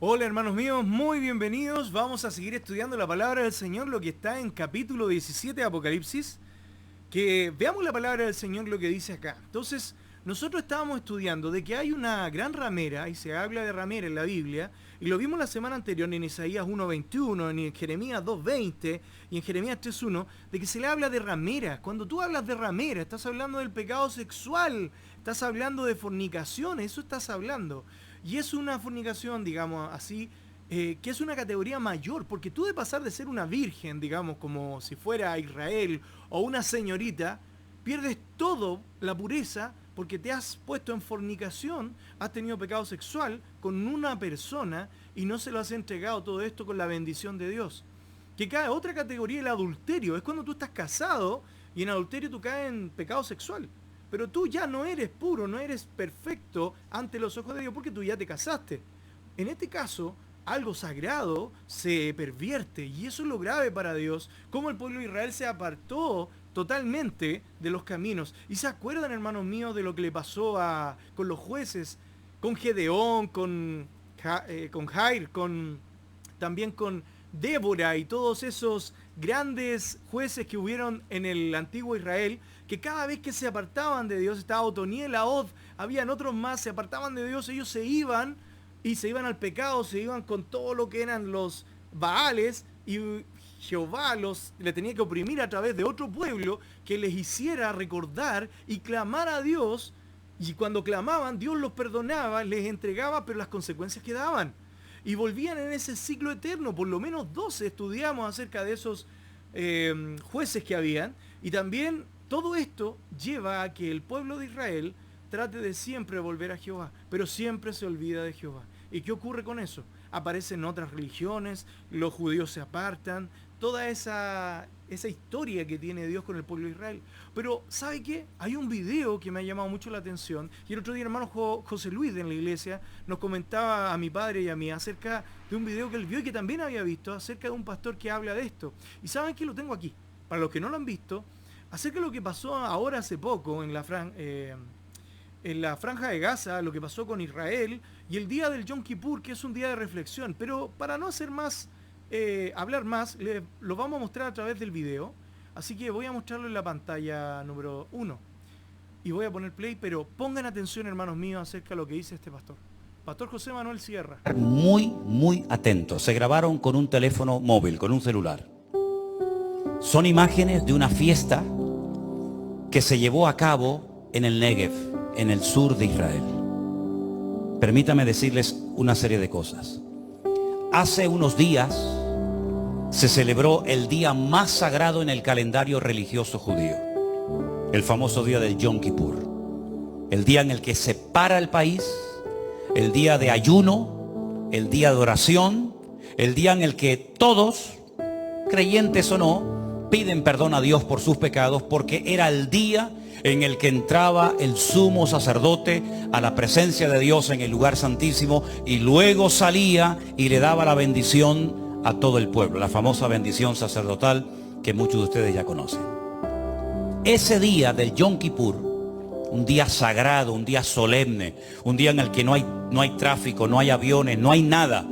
Hola hermanos míos, muy bienvenidos. Vamos a seguir estudiando la palabra del Señor, lo que está en capítulo 17 de Apocalipsis. Que veamos la palabra del Señor, lo que dice acá. Entonces, nosotros estábamos estudiando de que hay una gran ramera, y se habla de ramera en la Biblia, y lo vimos la semana anterior en Isaías 1.21, en Jeremías 2.20 y en Jeremías 3.1, de que se le habla de ramera. Cuando tú hablas de ramera, estás hablando del pecado sexual, estás hablando de fornicación, eso estás hablando. Y es una fornicación, digamos así, que es una categoría mayor, porque tú de pasar de ser una virgen, digamos, como si fuera Israel, o una señorita, pierdes todo la pureza porque te has puesto en fornicación, has tenido pecado sexual con una persona y no se lo has entregado todo esto con la bendición de Dios. Que cae otra categoría, el adulterio, es cuando tú estás casado y en adulterio tú caes en pecado sexual. Pero tú ya no eres puro, no eres perfecto ante los ojos de Dios porque tú ya te casaste. En este caso, algo sagrado se pervierte y eso es lo grave para Dios, como el pueblo de Israel se apartó totalmente de los caminos. Y se acuerdan, hermanos míos, de lo que le pasó con los jueces, con Gedeón, con Jair, también con Débora y todos esos grandes jueces que hubieron en el antiguo Israel, que cada vez que se apartaban de Dios, estaba Otoniel, Ahod, habían otros más, se apartaban de Dios, ellos se iban y se iban al pecado, se iban con todo lo que eran los Baales, y Jehová le tenía que oprimir a través de otro pueblo que les hiciera recordar y clamar a Dios, y cuando clamaban Dios los perdonaba, les entregaba, pero las consecuencias quedaban. Y volvían en ese ciclo eterno. Por lo menos 12 estudiamos acerca de esos jueces que habían. Y también todo esto lleva a que el pueblo de Israel trate de siempre volver a Jehová, pero siempre se olvida de Jehová. ¿Y qué ocurre con eso? Aparecen otras religiones, los judíos se apartan, toda esa historia que tiene Dios con el pueblo de Israel. Pero, ¿sabe qué? Hay un video que me ha llamado mucho la atención, y el otro día hermano José Luis en la iglesia nos comentaba a mi padre y a mí acerca de un video que él vio y que también había visto, acerca de un pastor que habla de esto. Y ¿saben qué? Lo tengo aquí. Para los que no lo han visto, acerca de lo que pasó ahora hace poco en la franja de Gaza, lo que pasó con Israel, y el día del Yom Kippur, que es un día de reflexión. Pero para no hacer más, hablar más, lo vamos a mostrar a través del video. Así que voy a mostrarlo en la pantalla número 1. Y voy a poner play, pero pongan atención, hermanos míos, acerca de lo que dice este pastor. Pastor José Manuel Sierra. Muy atentos. Se grabaron con un teléfono móvil, con un celular. Son imágenes de una fiesta que se llevó a cabo en el Negev, en el sur de Israel. Permítame decirles una serie de cosas. Hace unos días se celebró el día más sagrado en el calendario religioso judío, el famoso día del Yom Kippur, el día en el que se para el país, el día de ayuno, el día de oración, el día en el que todos, creyentes o no, piden perdón a Dios por sus pecados, porque era el día en el que entraba el sumo sacerdote a la presencia de Dios en el lugar santísimo y luego salía y le daba la bendición a todo el pueblo, la famosa bendición sacerdotal que muchos de ustedes ya conocen. Ese día del Yom Kippur, un día sagrado, un día solemne, un día en el que no hay tráfico, no hay aviones, no hay nada.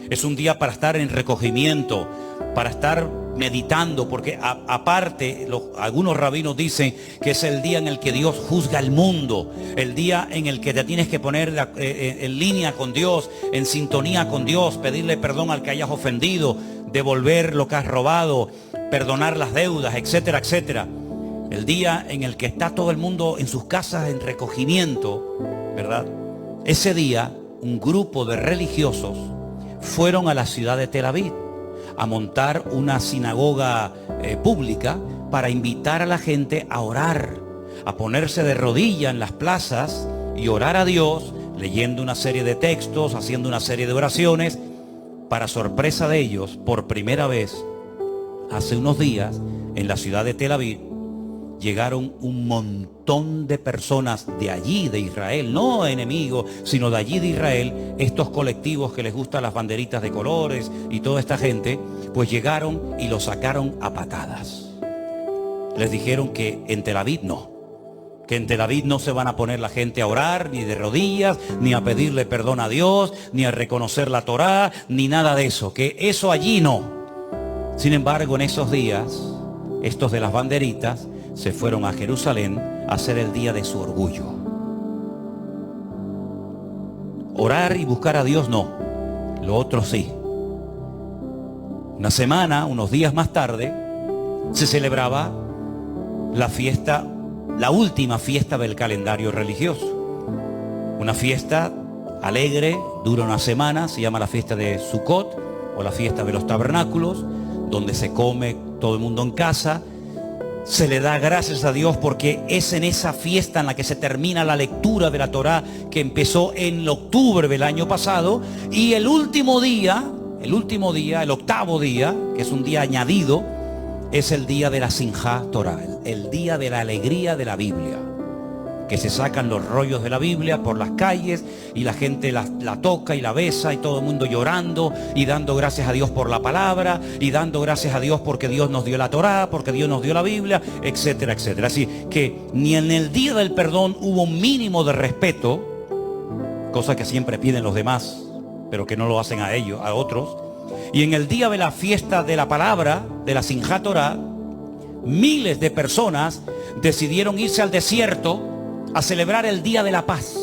Es un día para estar en recogimiento, para estar meditando, porque aparte algunos rabinos dicen que es el día en el que Dios juzga el mundo, el día en el que te tienes que poner en línea con Dios, en sintonía con Dios, pedirle perdón al que hayas ofendido, devolver lo que has robado, perdonar las deudas, etcétera, etcétera. El día en el que está todo el mundo en sus casas en recogimiento, ¿verdad? Ese día un grupo de religiosos fueron a la ciudad de Tel Aviv a montar una sinagoga pública para invitar a la gente a orar, a ponerse de rodillas en las plazas y orar a Dios, leyendo una serie de textos, haciendo una serie de oraciones. Para sorpresa de ellos, por primera vez, hace unos días, en la ciudad de Tel Aviv, llegaron un montón de personas de allí, de Israel, no enemigos, sino de allí de Israel, estos colectivos que les gustan las banderitas de colores y toda esta gente, pues llegaron y lo sacaron a patadas. Les dijeron que en Tel Aviv no, Que en Tel Aviv no se van a poner la gente a orar, ni de rodillas, ni a pedirle perdón a Dios, ni a reconocer la Torá, ni nada de eso. Que eso allí no. Sin embargo, en esos días, estos de las banderitas se fueron a Jerusalén a hacer el día de su orgullo. Orar y buscar a Dios no. Lo otro sí. Una semana, unos días más tarde, se celebraba la fiesta, la última fiesta del calendario religioso. Una fiesta alegre, dura una semana, se llama la fiesta de Sukkot o la fiesta de los tabernáculos, donde se come todo el mundo en casa. Se le da gracias a Dios porque es en esa fiesta en la que se termina la lectura de la Torá que empezó en octubre del año pasado. Y el último día, el octavo día, que es un día añadido, es el día de la Simjá Torá, el día de la alegría de la Biblia, que se sacan los rollos de la Biblia por las calles y la gente la toca y la besa y todo el mundo llorando y dando gracias a Dios por la palabra y dando gracias a Dios porque Dios nos dio la Torá, porque Dios nos dio la Biblia, etcétera, etcétera. Así que ni en el día del perdón hubo un mínimo de respeto, cosa que siempre piden los demás, pero que no lo hacen a ellos, a otros. Y en el día de la fiesta de la palabra, de la Simjá Torá, miles de personas decidieron irse al desierto a celebrar el día de la paz,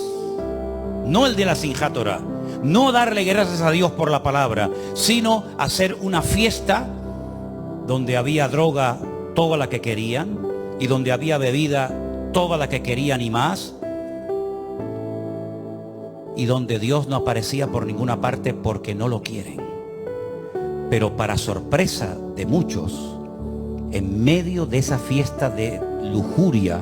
no el de la Simjá Torá, no darle gracias a Dios por la palabra, sino hacer una fiesta donde había droga toda la que querían y donde había bebida toda la que querían y más, y donde Dios no aparecía por ninguna parte porque no lo quieren. Pero para sorpresa de muchos, en medio de esa fiesta de lujuria,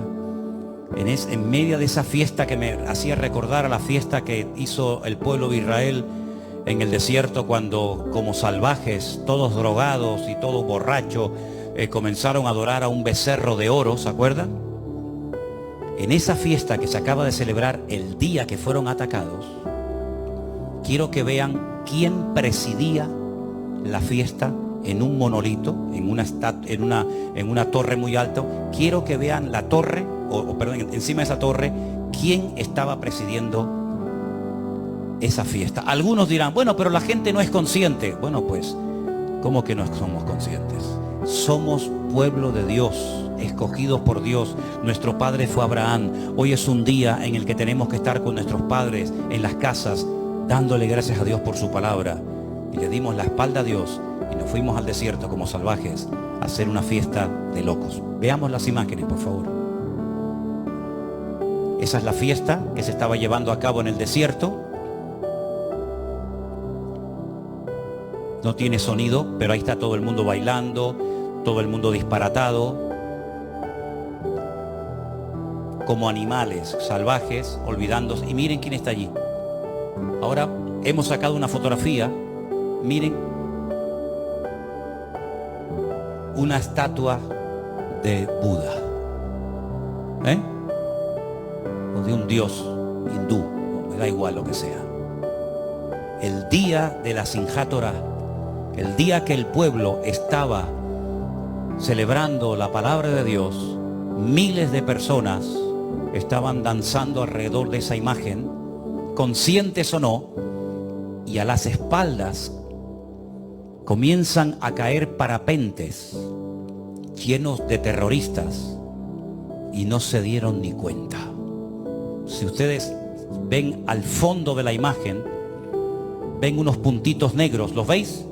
en medio de esa fiesta que me hacía recordar a la fiesta que hizo el pueblo de Israel en el desierto cuando, como salvajes, todos drogados y todos borrachos, comenzaron a adorar a un becerro de oro, ¿se acuerdan? En esa fiesta que se acaba de celebrar el día que fueron atacados, quiero que vean quién presidía la fiesta en un monolito, en una torre muy alta. Quiero que vean la torre, perdón, encima de esa torre, quién estaba presidiendo esa fiesta. Algunos dirán, bueno, pero la gente no es consciente. Bueno, pues, ¿cómo que no somos conscientes? Somos pueblo de Dios, escogidos por Dios. Nuestro padre fue Abraham. Hoy es un día en el que tenemos que estar con nuestros padres en las casas, dándole gracias a Dios por su palabra. Y le dimos la espalda a Dios y nos fuimos al desierto como salvajes a hacer una fiesta de locos. Veamos las imágenes, por favor. Esa es la fiesta que se estaba llevando a cabo en el desierto. No tiene sonido, pero ahí está todo el mundo bailando, todo el mundo disparatado, como animales salvajes, olvidándose. Y miren quién está allí. Ahora hemos sacado una fotografía. Miren, una estatua de Buda, o de un dios hindú, me da igual lo que sea. El día de la Simjá Torá, el día que el pueblo estaba celebrando la palabra de Dios, miles de personas estaban danzando alrededor de esa imagen, conscientes o no, y a las espaldas comienzan a caer parapentes llenos de terroristas y no se dieron ni cuenta. Si ustedes ven al fondo de la imagen, ven unos puntitos negros, ¿los veis?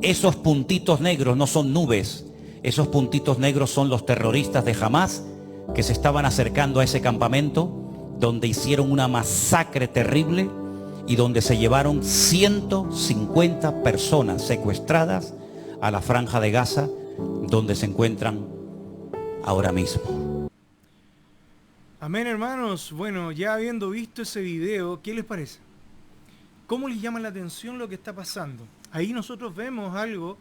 Esos puntitos negros no son nubes, esos puntitos negros son los terroristas de Hamás que se estaban acercando a ese campamento donde hicieron una masacre terrible y donde se llevaron 150 personas secuestradas a la franja de Gaza, donde se encuentran ahora mismo. Amén, hermanos. Bueno, ya habiendo visto ese video, ¿qué les parece? ¿Cómo les llama la atención lo que está pasando? Ahí nosotros vemos algo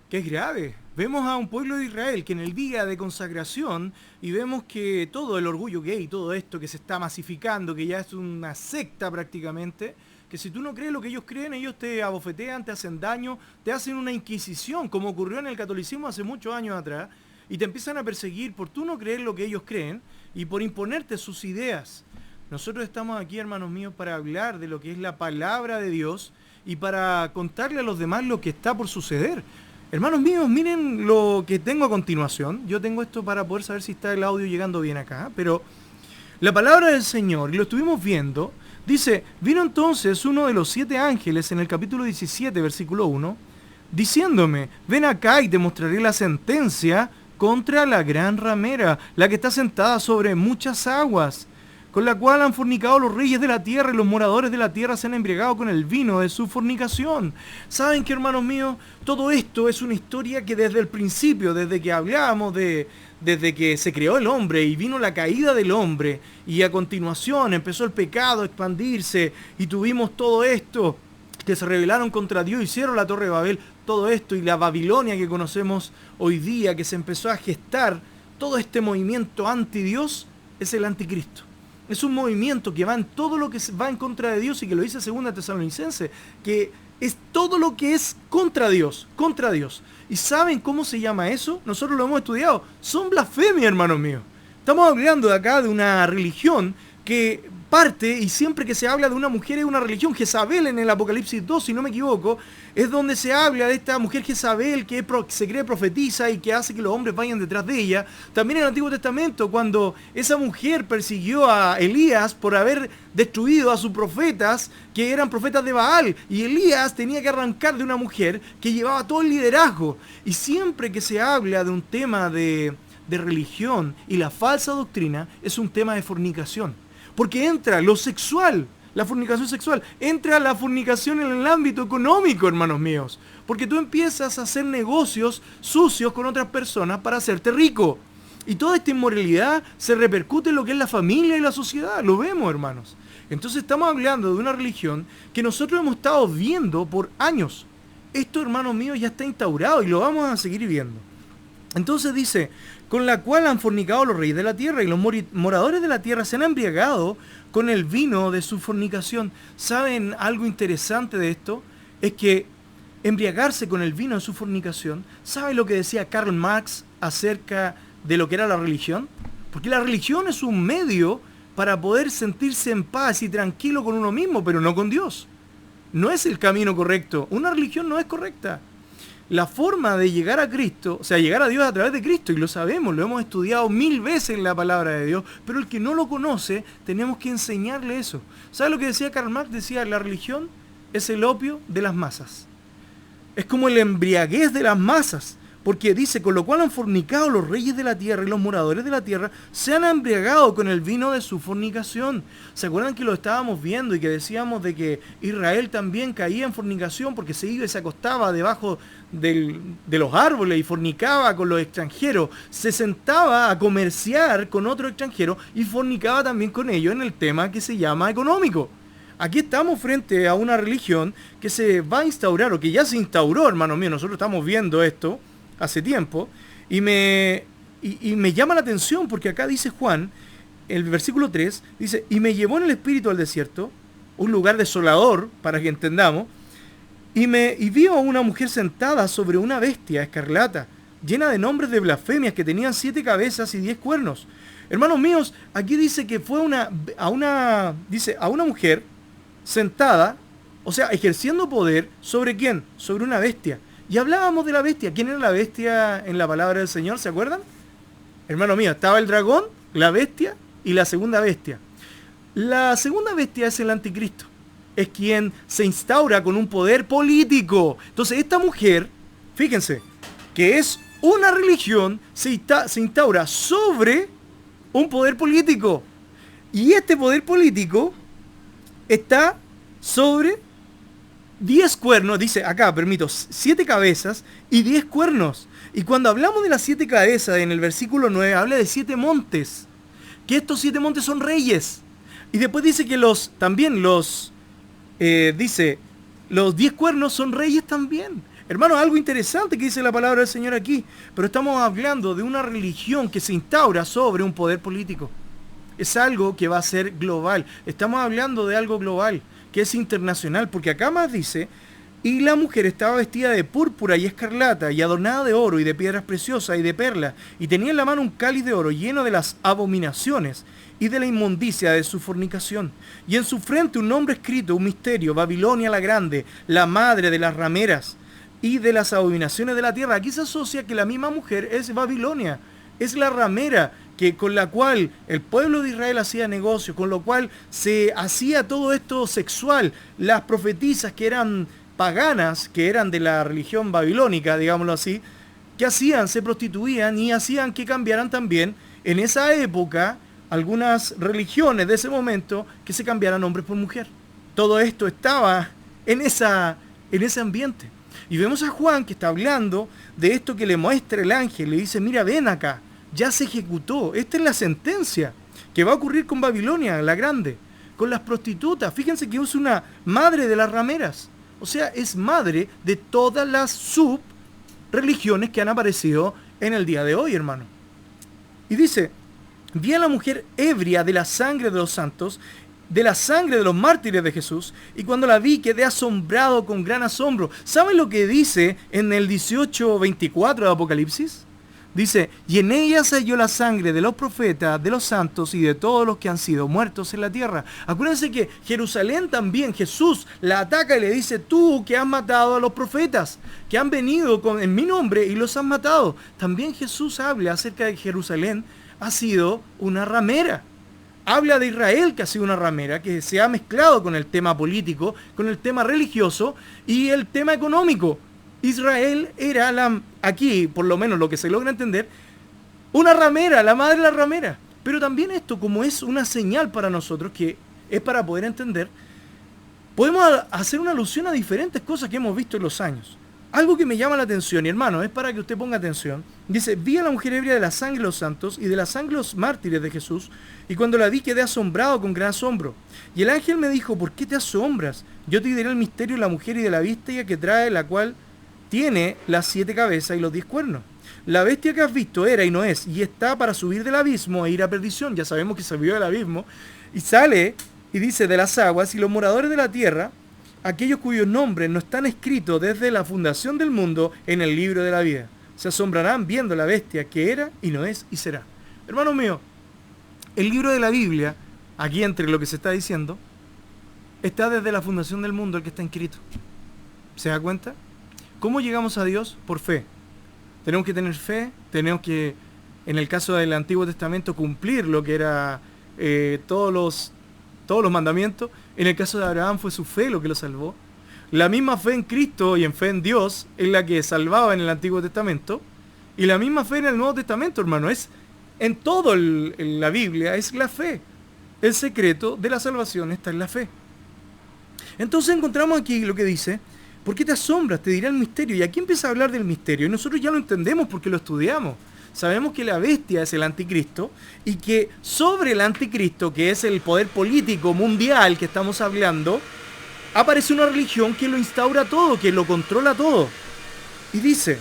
que es grave. Vemos a un pueblo de Israel que en el día de consagración, y vemos que todo el orgullo gay, todo esto que se está masificando, que ya es una secta prácticamente, que si tú no crees lo que ellos creen, ellos te abofetean, te hacen daño, te hacen una inquisición, como ocurrió en el catolicismo hace muchos años atrás. y te empiezan a perseguir por tú no creer lo que ellos creen y por imponerte sus ideas. Nosotros estamos aquí, hermanos míos, para hablar de lo que es la palabra de Dios y para contarle a los demás lo que está por suceder. Hermanos míos, miren lo que tengo a continuación. Yo tengo esto para poder saber si está el audio llegando bien acá, pero la palabra del Señor, y lo estuvimos viendo, dice, vino entonces uno de los 7 ángeles en el capítulo 17, versículo 1, diciéndome, ven acá y te mostraré la sentencia contra la gran ramera, la que está sentada sobre muchas aguas, con la cual han fornicado los reyes de la tierra y los moradores de la tierra se han embriagado con el vino de su fornicación. ¿Saben qué, hermanos míos? Todo esto es una historia que desde el principio, desde que hablábamos desde que se creó el hombre y vino la caída del hombre y a continuación empezó el pecado a expandirse y tuvimos todo esto, que se rebelaron contra Dios, hicieron la Torre de Babel, todo esto y la Babilonia que conocemos hoy día, que se empezó a gestar, todo este movimiento anti Dios es el anticristo. Es un movimiento que va en todo lo que va en contra de Dios y que lo dice 2 Tesalonicenses, que es todo lo que es contra Dios, contra Dios. ¿Y saben cómo se llama eso? Nosotros lo hemos estudiado. Son blasfemias, hermanos míos. Estamos hablando de acá de una religión que parte, y siempre que se habla de una mujer es una religión. Jezabel en el Apocalipsis 2, si no me equivoco, es donde se habla de esta mujer Jezabel que se cree profetiza y que hace que los hombres vayan detrás de ella. También en el Antiguo Testamento, cuando esa mujer persiguió a Elías por haber destruido a sus profetas, que eran profetas de Baal, y Elías tenía que arrancar de una mujer que llevaba todo el liderazgo. Y siempre que se habla de un tema de religión y la falsa doctrina, es un tema de fornicación. Porque entra lo sexual, la fornicación sexual, entra la fornicación en el ámbito económico, hermanos míos. Porque tú empiezas a hacer negocios sucios con otras personas para hacerte rico. Y toda esta inmoralidad se repercute en lo que es la familia y la sociedad. Lo vemos, hermanos. Entonces estamos hablando de una religión que nosotros hemos estado viendo por años. Esto, hermanos míos, ya está instaurado y lo vamos a seguir viendo. Entonces dice, con la cual han fornicado los reyes de la tierra y los moradores de la tierra se han embriagado con el vino de su fornicación. ¿Saben algo interesante de esto? Es que embriagarse con el vino de su fornicación, ¿saben lo que decía Karl Marx acerca de lo que era la religión? Porque la religión es un medio para poder sentirse en paz y tranquilo con uno mismo, pero no con Dios. No es el camino correcto. Una religión no es correcta. La forma de llegar a Cristo, o sea, llegar a Dios a través de Cristo, y lo sabemos, lo hemos estudiado 1000 veces en la palabra de Dios, pero el que no lo conoce, tenemos que enseñarle eso. ¿Sabe lo que decía Karl Marx? Decía, la religión es el opio de las masas. Es como el embriaguez de las masas, porque dice, con lo cual han fornicado los reyes de la tierra y los moradores de la tierra, se han embriagado con el vino de su fornicación. ¿Se acuerdan que lo estábamos viendo y que decíamos de que Israel también caía en fornicación porque se iba y se acostaba debajo de los árboles y fornicaba con los extranjeros? Se sentaba a comerciar con otro extranjero y fornicaba también con ellos en el tema que se llama económico. Aquí estamos frente a una religión que se va a instaurar, o que ya se instauró, hermanos míos. Nosotros estamos viendo esto hace tiempo, y me llama la atención porque acá dice Juan, el versículo 3, dice, y me llevó en el espíritu al desierto, un lugar desolador, para que entendamos, y vio a una mujer sentada sobre una bestia escarlata, llena de nombres de blasfemias, que tenían 7 cabezas y 10 cuernos. Hermanos míos, aquí dice que fue a una mujer sentada, o sea, ejerciendo poder, ¿sobre quién? Sobre una bestia. Y hablábamos de la bestia. ¿Quién era la bestia en la palabra del Señor? ¿Se acuerdan? Hermano mío, estaba el dragón, la bestia y la segunda bestia. La segunda bestia es el anticristo. Es quien se instaura con un poder político. Entonces esta mujer, fíjense, que es una religión, se instaura sobre un poder político. Y este poder político está sobre 10 cuernos, dice acá, 7 cabezas y 10 cuernos. Y cuando hablamos de las 7 cabezas en el versículo 9, habla de 7 montes. Que estos 7 montes son reyes. Y después dice que los 10 cuernos son reyes también. Hermanos, algo interesante que dice la palabra del Señor aquí. Pero estamos hablando de una religión que se instaura sobre un poder político. Es algo que va a ser global. Estamos hablando de algo global, que es internacional, porque acá más dice, Y la mujer estaba vestida de púrpura y escarlata, y adornada de oro y de piedras preciosas y de perlas, y tenía en la mano un cáliz de oro lleno de las abominaciones y de la inmundicia de su fornicación. Y en su frente un nombre escrito, un misterio: Babilonia la grande, la madre de las rameras y de las abominaciones de la tierra. Aquí se asocia que la misma mujer es Babilonia, es la ramera con la cual el pueblo de Israel hacía negocio, con lo cual se hacía todo esto sexual. Las profetisas que eran paganas, que eran de la religión babilónica, digámoslo así, que hacían, se prostituían y hacían que cambiaran también en esa época algunas religiones de ese momento, que se cambiaran hombres por mujer. Todo esto estaba en ese ambiente. Y vemos a Juan que está hablando de esto que le muestra el ángel, le dice: mira, ven acá, ya se ejecutó, esta es la sentencia que va a ocurrir con Babilonia la grande, con las prostitutas. Fíjense que es una madre de las rameras. O sea, es madre de todas las subreligiones que han aparecido en el día de hoy, hermano. Y dice: vi a la mujer ebria de la sangre de los santos, de la sangre de los mártires de Jesús, y cuando la vi quedé asombrado con gran asombro. ¿Saben lo que dice en el 18:24 de Apocalipsis? Dice: y en ella se halló la sangre de los profetas, de los santos y de todos los que han sido muertos en la tierra. Acuérdense que Jerusalén también, Jesús la ataca y le dice: tú que has matado a los profetas, que han venido en mi nombre y los han matado. También Jesús habla acerca de que Jerusalén ha sido una ramera. Habla de Israel, que ha sido una ramera, que se ha mezclado con el tema político, con el tema religioso y el tema económico. Israel era aquí, por lo menos lo que se logra entender, una ramera, la madre de la ramera. Pero también esto, como es una señal para nosotros, que es para poder entender, podemos hacer una alusión a diferentes cosas que hemos visto en los años. Algo que me llama la atención, y hermano, es para que usted ponga atención. Dice: vi a la mujer ebria de la sangre de los santos y de la sangre de los mártires de Jesús, y cuando la vi quedé asombrado con gran asombro. Y el ángel me dijo: ¿por qué te asombras? Yo te diré el misterio de la mujer y de la bestia que trae, la cual tiene las 7 cabezas y los 10 cuernos. La bestia que has visto era y no es, y está para subir del abismo e ir a perdición. Ya sabemos que subió del abismo, y sale, y dice, de las aguas, y los moradores de la tierra, aquellos cuyos nombres no están escritos desde la fundación del mundo en el libro de la vida, se asombrarán viendo la bestia que era y no es y será. Hermano mío, el libro de la Biblia, aquí entre lo que se está diciendo, está desde la fundación del mundo el que está escrito. ¿Se da cuenta? ¿Cómo llegamos a Dios? Por fe. Tenemos que tener fe, tenemos que, en el caso del Antiguo Testamento, cumplir lo que era todos los mandamientos. En el caso de Abraham fue su fe lo que lo salvó. La misma fe en Cristo y en fe en Dios es la que salvaba en el Antiguo Testamento. Y la misma fe en el Nuevo Testamento, hermano, es en todo la Biblia, es la fe. El secreto de la salvación está en la fe. Entonces encontramos aquí lo que dice: ¿por qué te asombras? Te diré el misterio. Y aquí empieza a hablar del misterio. Y nosotros ya lo entendemos porque lo estudiamos. Sabemos que la bestia es el anticristo y que sobre el anticristo, que es el poder político mundial que estamos hablando, aparece una religión que lo instaura todo, que lo controla todo. Y dice: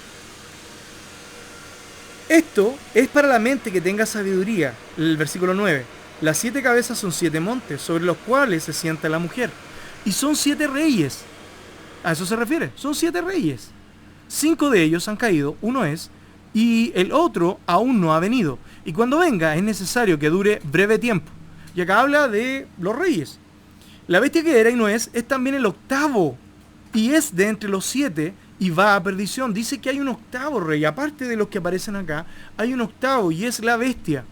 esto es para la mente que tenga sabiduría. El versículo 9. Las 7 cabezas son 7 montes sobre los cuales se sienta la mujer. Y son 7 reyes. A eso se refiere. Son 7 reyes. 5 de ellos han caído, uno es, y el otro aún no ha venido. Y cuando venga es necesario que dure breve tiempo. Y acá habla de los reyes. La bestia que era y no es también el octavo. Y es de entre los 7 y va a perdición. Dice que hay un octavo rey. Aparte de los que aparecen acá, hay un octavo y es la bestia.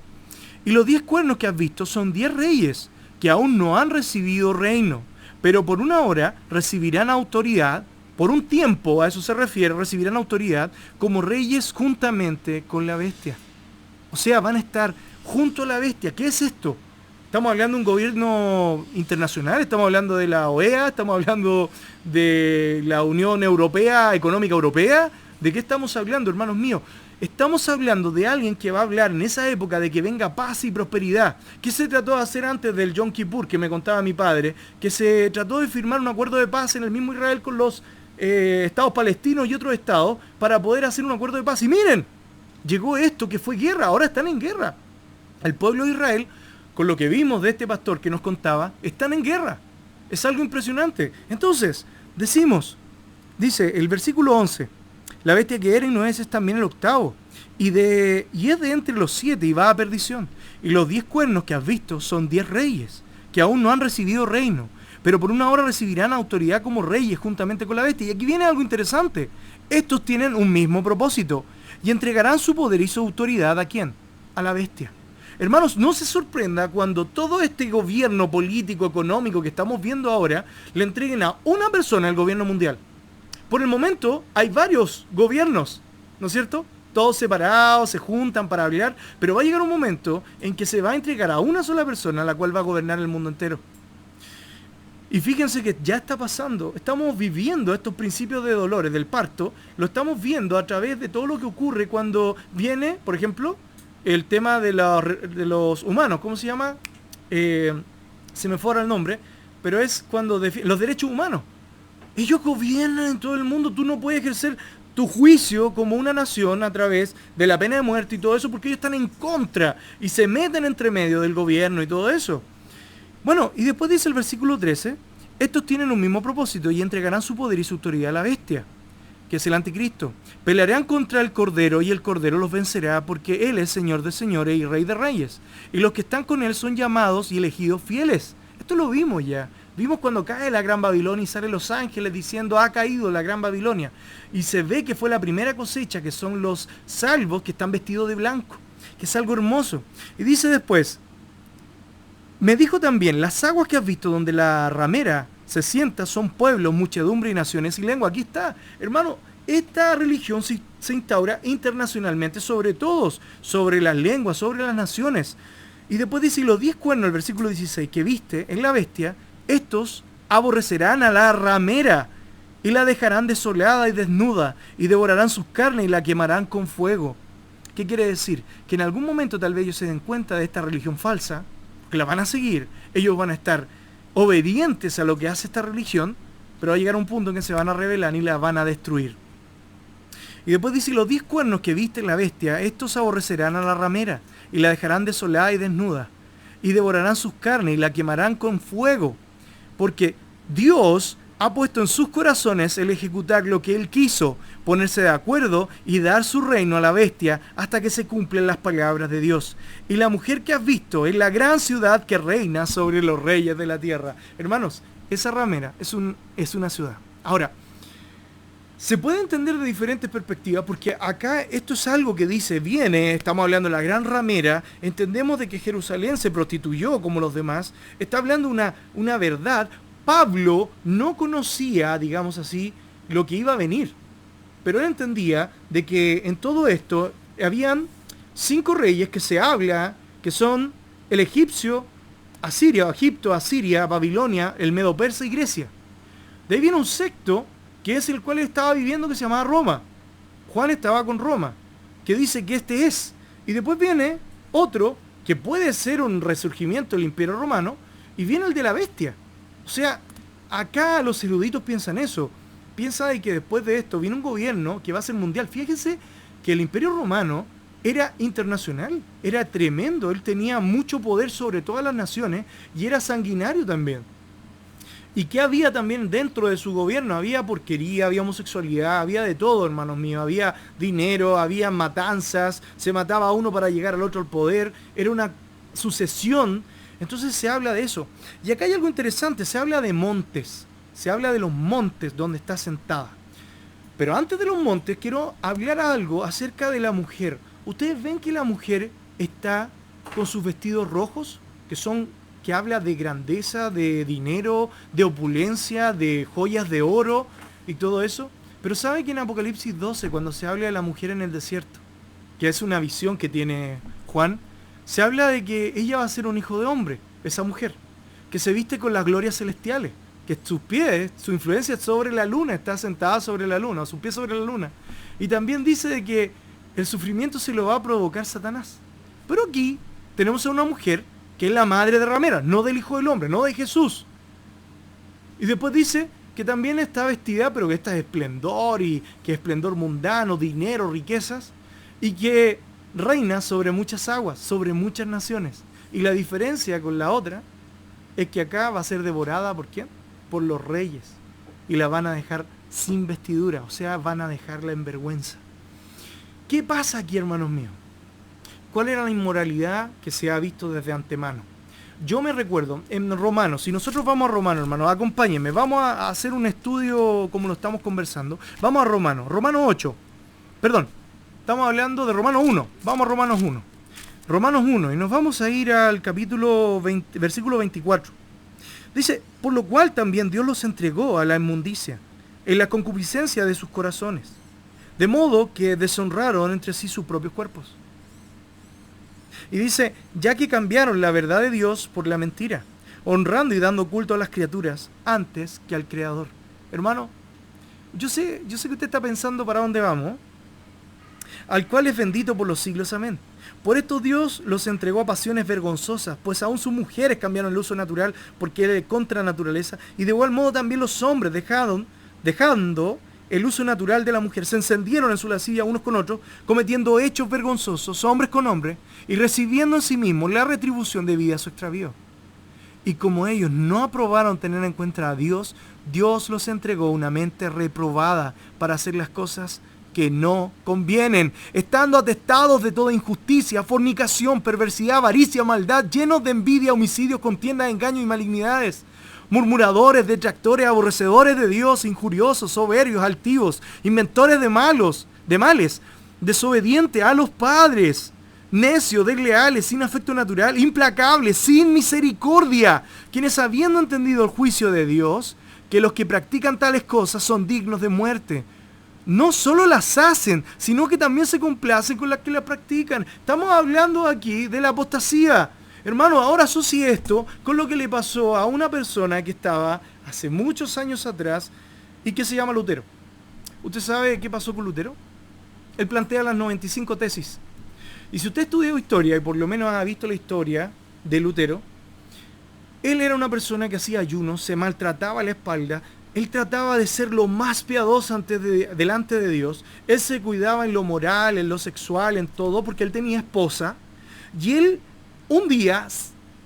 Y los 10 cuernos que has visto son 10 reyes que aún no han recibido reino. Pero por una hora recibirán autoridad, por un tiempo, a eso se refiere, recibirán autoridad como reyes juntamente con la bestia. O sea, van a estar junto a la bestia. ¿Qué es esto? Estamos hablando de un gobierno internacional, estamos hablando de la OEA, estamos hablando de la Unión Europea, Económica Europea. ¿De qué estamos hablando, hermanos míos? Estamos hablando de alguien que va a hablar en esa época de que venga paz y prosperidad. ¿Qué se trató de hacer antes del Yom Kippur, que me contaba mi padre? Que se trató de firmar un acuerdo de paz en el mismo Israel con los estados palestinos y otros estados para poder hacer un acuerdo de paz. Y miren, llegó esto que fue guerra, ahora están en guerra. El pueblo de Israel, con lo que vimos de este pastor que nos contaba, están en guerra. Es algo impresionante. Entonces, decimos, Dice el versículo 11, la bestia que era y no es también el octavo, y es de entre los 7 y va a perdición. Y los 10 cuernos que has visto son 10 reyes, que aún no han recibido reino, pero por una hora recibirán autoridad como reyes juntamente con la bestia. Y aquí viene algo interesante. Estos tienen un mismo propósito, y entregarán su poder y su autoridad ¿a quién? A la bestia. Hermanos, no se sorprenda cuando todo este gobierno político, económico que estamos viendo ahora, le entreguen a una persona el gobierno mundial. Por el momento hay varios gobiernos, ¿no es cierto? Todos separados, se juntan para hablar, pero va a llegar un momento en que se va a entregar a una sola persona la cual va a gobernar el mundo entero. Y fíjense que ya está pasando, estamos viviendo estos principios de dolores del parto, lo estamos viendo a través de todo lo que ocurre cuando viene, por ejemplo, el tema de los humanos, ¿cómo se llama? Se me fue ahora el nombre, pero es cuando los derechos humanos. Ellos gobiernan en todo el mundo, tú no puedes ejercer tu juicio como una nación a través de la pena de muerte y todo eso, porque ellos están en contra y se meten entre medio del gobierno y todo eso. Bueno, y después dice el versículo 13, estos tienen un mismo propósito y entregarán su poder y su autoridad a la bestia, que es el anticristo. Pelearán contra el Cordero y el Cordero los vencerá porque Él es Señor de señores y Rey de reyes. Y los que están con Él son llamados y elegidos fieles. Esto lo vimos ya. Vimos cuando cae la Gran Babilonia y salen los ángeles diciendo ha caído la Gran Babilonia. Y se ve que fue la primera cosecha, que son los salvos que están vestidos de blanco, que es algo hermoso. Y dice después, me dijo también, las aguas que has visto donde la ramera se sienta son pueblos, muchedumbre y naciones y lengua. Aquí está, hermano, esta religión se instaura internacionalmente sobre todos, sobre las lenguas, sobre las naciones. Y después dice, y los 10 cuernos, el versículo 16, que viste en la bestia, estos aborrecerán a la ramera y la dejarán desolada y desnuda y devorarán sus carnes y la quemarán con fuego. ¿Qué quiere decir? Que en algún momento tal vez ellos se den cuenta de esta religión falsa, que la van a seguir, ellos van a estar obedientes a lo que hace esta religión, pero va a llegar un punto en que se van a rebelar y la van a destruir. Y después dice, los 10 cuernos que viste en la bestia, estos aborrecerán a la ramera y la dejarán desolada y desnuda y devorarán sus carnes y la quemarán con fuego. Porque Dios ha puesto en sus corazones el ejecutar lo que Él quiso, ponerse de acuerdo y dar su reino a la bestia hasta que se cumplen las palabras de Dios. Y la mujer que has visto es la gran ciudad que reina sobre los reyes de la tierra. Hermanos, esa ramera es una ciudad. Ahora, se puede entender de diferentes perspectivas porque acá esto es algo que dice, estamos hablando de la gran ramera, entendemos de que Jerusalén se prostituyó como los demás, está hablando una verdad. Pablo no conocía, digamos así, lo que iba a venir, pero él entendía de que en todo esto habían 5 reyes que se habla, que son el egipcio, Asiria, Egipto, Asiria, Babilonia, el Medo Persa y Grecia. De ahí viene un sexto que es el cual él estaba viviendo, que se llamaba Roma. Juan estaba con Roma, que dice que este es. Y después viene otro, que puede ser un resurgimiento del Imperio Romano, y viene el de la bestia. O sea, acá los eruditos piensan eso. Piensa de que después de esto viene un gobierno que va a ser mundial. Fíjense que el Imperio Romano era internacional, era tremendo. Él tenía mucho poder sobre todas las naciones y era sanguinario también. ¿Y qué había también dentro de su gobierno? Había porquería, había homosexualidad, había de todo, hermanos míos. Había dinero, había matanzas, se mataba a uno para llegar al otro al poder. Era una sucesión. Entonces se habla de eso. Y acá hay algo interesante, se habla de montes. Se habla de los montes donde está sentada. Pero antes de los montes quiero hablar algo acerca de la mujer. ¿Ustedes ven que la mujer está con sus vestidos rojos? Que habla de grandeza, de dinero, de opulencia, de joyas de oro y todo eso. Pero ¿sabe que en Apocalipsis 12, cuando se habla de la mujer en el desierto, que es una visión que tiene Juan, se habla de que ella va a ser un hijo de hombre, esa mujer, que se viste con las glorias celestiales, que sus pies, su influencia es sobre la luna, está sentada sobre la luna, o sus pies sobre la luna. Y también dice de que el sufrimiento se lo va a provocar Satanás. Pero aquí tenemos a una mujer que es la madre de ramera, no del Hijo del Hombre, no de Jesús. Y después dice que también está vestida, pero que esta es esplendor, y que esplendor mundano, dinero, riquezas, y que reina sobre muchas aguas, sobre muchas naciones. Y la diferencia con la otra es que acá va a ser devorada, ¿por quién? Por los reyes. Y la van a dejar sin vestidura, o sea, van a dejarla en vergüenza. ¿Qué pasa aquí, hermanos míos? ¿Cuál era la inmoralidad que se ha visto desde antemano? Yo me recuerdo, en Romanos, si nosotros vamos a Romanos, hermanos, acompáñenme, vamos a hacer un estudio como lo estamos conversando. Vamos a Romanos 8, perdón, estamos hablando de Romanos 1, vamos a Romanos 1. Romanos 1, y nos vamos a ir al capítulo 20, versículo 24. Dice, por lo cual también Dios los entregó a la inmundicia, en la concupiscencia de sus corazones, de modo que deshonraron entre sí sus propios cuerpos. Y dice, ya que cambiaron la verdad de Dios por la mentira, honrando y dando culto a las criaturas antes que al Creador. Hermano, yo sé que usted está pensando para dónde vamos, al cual es bendito por los siglos, amén. Por esto Dios los entregó a pasiones vergonzosas, pues aún sus mujeres cambiaron el uso natural porque era de contra naturaleza, y de igual modo también los hombres dejando el uso natural de la mujer, se encendieron en su lascivia unos con otros, cometiendo hechos vergonzosos, hombres con hombres, y recibiendo en sí mismos la retribución debida a su extravío. Y como ellos no aprobaron tener en cuenta a Dios, Dios los entregó una mente reprobada para hacer las cosas que no convienen, estando atestados de toda injusticia, fornicación, perversidad, avaricia, maldad, llenos de envidia, homicidios, contiendas, engaños y malignidades, murmuradores, detractores, aborrecedores de Dios, injuriosos, soberbios, altivos, inventores de males, desobedientes a los padres, necios, desleales, sin afecto natural, implacables, sin misericordia, quienes habiendo entendido el juicio de Dios, que los que practican tales cosas son dignos de muerte, no solo las hacen, sino que también se complacen con las que las practican. Estamos hablando aquí de la apostasía. Hermano, ahora asocie esto con lo que le pasó a una persona que estaba hace muchos años atrás y que se llama Lutero. ¿Usted sabe qué pasó con Lutero? Él plantea las 95 tesis. Y si usted estudió historia y por lo menos ha visto la historia de Lutero, él era una persona que hacía ayunos, se maltrataba la espalda, él trataba de ser lo más piadoso delante de Dios, él se cuidaba en lo moral, en lo sexual, en todo, porque él tenía esposa, y él un día,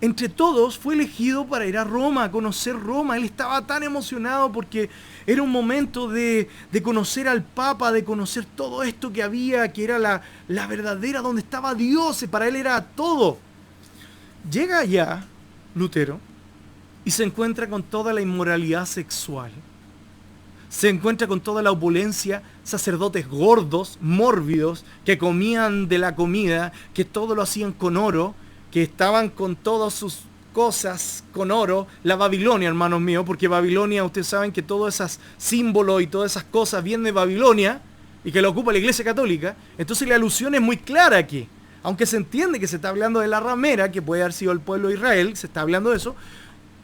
entre todos, fue elegido para ir a Roma, a conocer Roma. Él estaba tan emocionado porque era un momento de conocer al Papa, de conocer todo esto que había, que era la verdadera, donde estaba Dios, y para él era todo. Llega allá Lutero y se encuentra con toda la inmoralidad sexual. Se encuentra con toda la opulencia, sacerdotes gordos, mórbidos, que comían de la comida, que todo lo hacían con oro, que estaban con todas sus cosas con oro. La Babilonia, hermanos míos, porque Babilonia, ustedes saben que todos esos símbolos y todas esas cosas vienen de Babilonia y que lo ocupa la Iglesia Católica. Entonces la alusión es muy clara aquí. Aunque se entiende que se está hablando de la ramera, que puede haber sido el pueblo de Israel, se está hablando de eso,